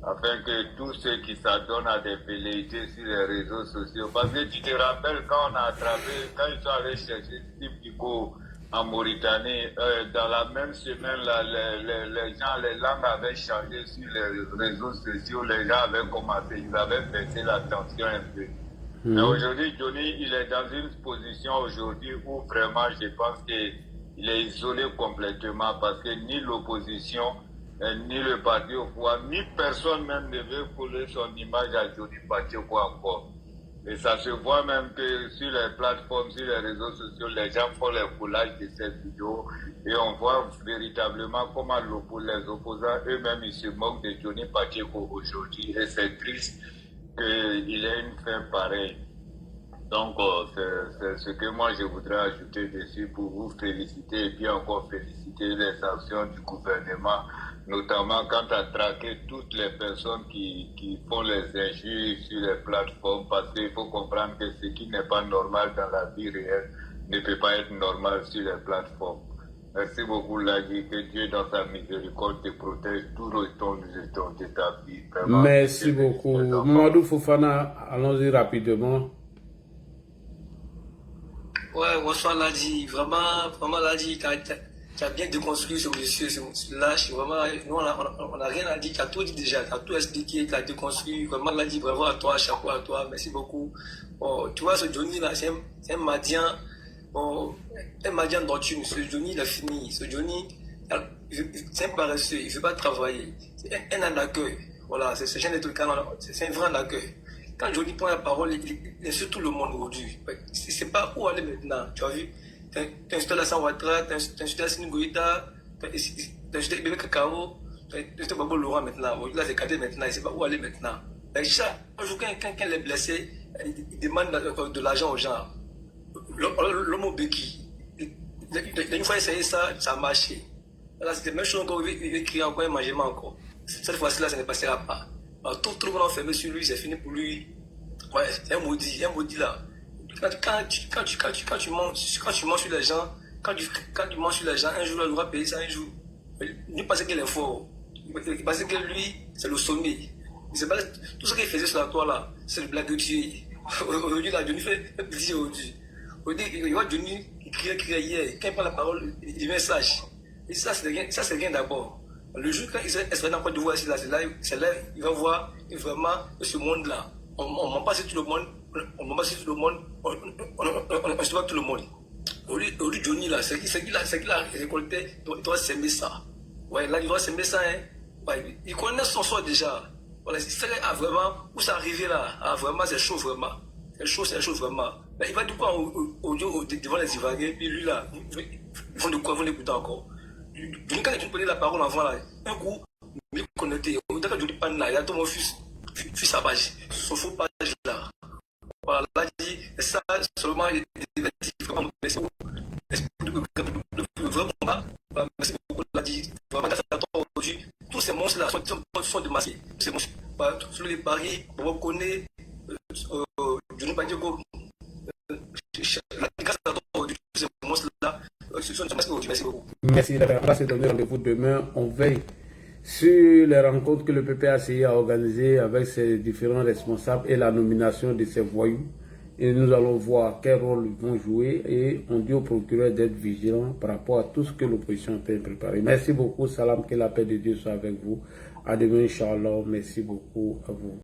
afin que tous ceux qui s'adonnent à des velléités sur les réseaux sociaux, parce que tu te rappelles quand ils sont allés chercher Steve Biko en Mauritanie, dans la même semaine, là, les langues avaient changé sur les réseaux sociaux, les gens avaient commencé, ils avaient baissé la tension un peu. Mais aujourd'hui, Johnny, il est dans une position aujourd'hui où vraiment, je pense qu'il est isolé complètement parce que ni l'opposition, ni le parti au pouvoir, ni personne même ne veut coller son image à Johnny Pacheco encore. Et ça se voit même que sur les plateformes, sur les réseaux sociaux, les gens font les collages de ces vidéos et on voit véritablement comment les opposants eux-mêmes ils se moquent de Johnny Pacheco aujourd'hui. Et c'est triste qu'il ait une fin pareille. Donc, c'est ce que moi je voudrais ajouter dessus pour vous féliciter et puis encore féliciter les actions du gouvernement, notamment quant à traquer toutes les personnes qui font les injures sur les plateformes, parce qu'il faut comprendre que ce qui n'est pas normal dans la vie réelle ne peut pas être normal sur les plateformes. Merci beaucoup, Ladi, que Dieu dans sa miséricorde te protège tout le temps de ta vie. Vraiment. Merci beaucoup. Mamadou Fofana, allons-y rapidement. Ouais, bonsoir Ladi. Vraiment Ladi, tu as bien déconstruit ce monsieur, ce lâche. Vraiment, nous, on n'a rien à dire, tu as tout dit déjà, tu as tout expliqué, tu as déconstruit. Vraiment Ladi, bravo à toi, chapeau à toi, merci beaucoup. Bon, tu vois, ce Johnny là, c'est un Madian. Bon, un Madian d'ortune. Ce Johnny, il a fini. Ce Johnny, c'est un paresseux, il ne veut pas travailler. C'est un accueil. Voilà, c'est ce genre de truc, c'est un vrai accueil. Quand Johnny prend la parole, il insulte tout le monde aujourd'hui. Il ne sait pas où aller maintenant. Tu as vu? Tu as insulté Alassane Ouattara, tu as insulté Assimi Goïta, tu as insulté Bébé Kakao, tu as insulté Babo Laurent maintenant. Là, c'est cadé maintenant, il ne sait pas où aller maintenant. Un jour, quand il est blessé, il demande de l'argent aux gens. L'homme au béquille. Une fois essayé ça, ça a marché. Là, c'était la même chose encore, il veut crier encore un mangement encore. Cette fois-ci, là, ça ne passera pas. Alors, tout le monde enfermé sur lui, c'est fini pour lui. Ouais, c'est un maudit là. Quand tu mens sur les gens, quand tu mens sur les gens, un jour, il aura payé ça un jour. Il pensait qu'il est fort. Il pensait que lui, c'est le sommet. Pas, tout ce qu'il faisait sur la toile là, c'est le blague de tuer. Aujourd'hui, là, Johnny fait plaisir aujourd'hui. Aujourd'hui, il voit Johnny, il criait hier. Quand il prend la parole, il devient sage. Et ça, c'est rien d'abord. Le jour quand il sera dans Côte d'Ivoire, c'est là, il va voir vraiment ce monde-là. On ne ment pas sur tout le monde, on se voit tout le monde. Aujourd'hui, Johnny, là, c'est qu'il a récolté, il doit s'aimer ça. Ouais, là, il doit s'aimer ça, hein. Ouais, il connaît son sort déjà. Voilà, c'est vraiment, où ça arrivé là, vraiment, c'est chaud, vraiment. C'est chaud, vraiment. Mais il va du coup devant les Ivoiriens, puis lui là, ils font de quoi, ils vont l'écouter encore. Quand tu prenais la parole avant là, un coup, il est connecté. D'accord, je dis pas là, il a tout mon fils sa page, son faux page là. Voilà, là, dit, ça, seulement, il est vraiment, merci beaucoup, là, dit, vraiment, aujourd'hui, tous ces monstres là sont démasqués. Ces monstres, sur les paris, on reconnaît, je ne pas dire que, grâce à tous ces monstres là, sont démasqués aujourd'hui. Merci beaucoup. Merci, on va se donner rendez-vous demain. On veille sur les rencontres que le PPACI a organisées avec ses différents responsables et la nomination de ces voyous. Et nous allons voir quel rôle ils vont jouer et on dit au procureur d'être vigilant par rapport à tout ce que l'opposition est en train de préparer. Merci beaucoup, salam, que la paix de Dieu soit avec vous. À demain, Inch'Allah. Merci beaucoup à vous.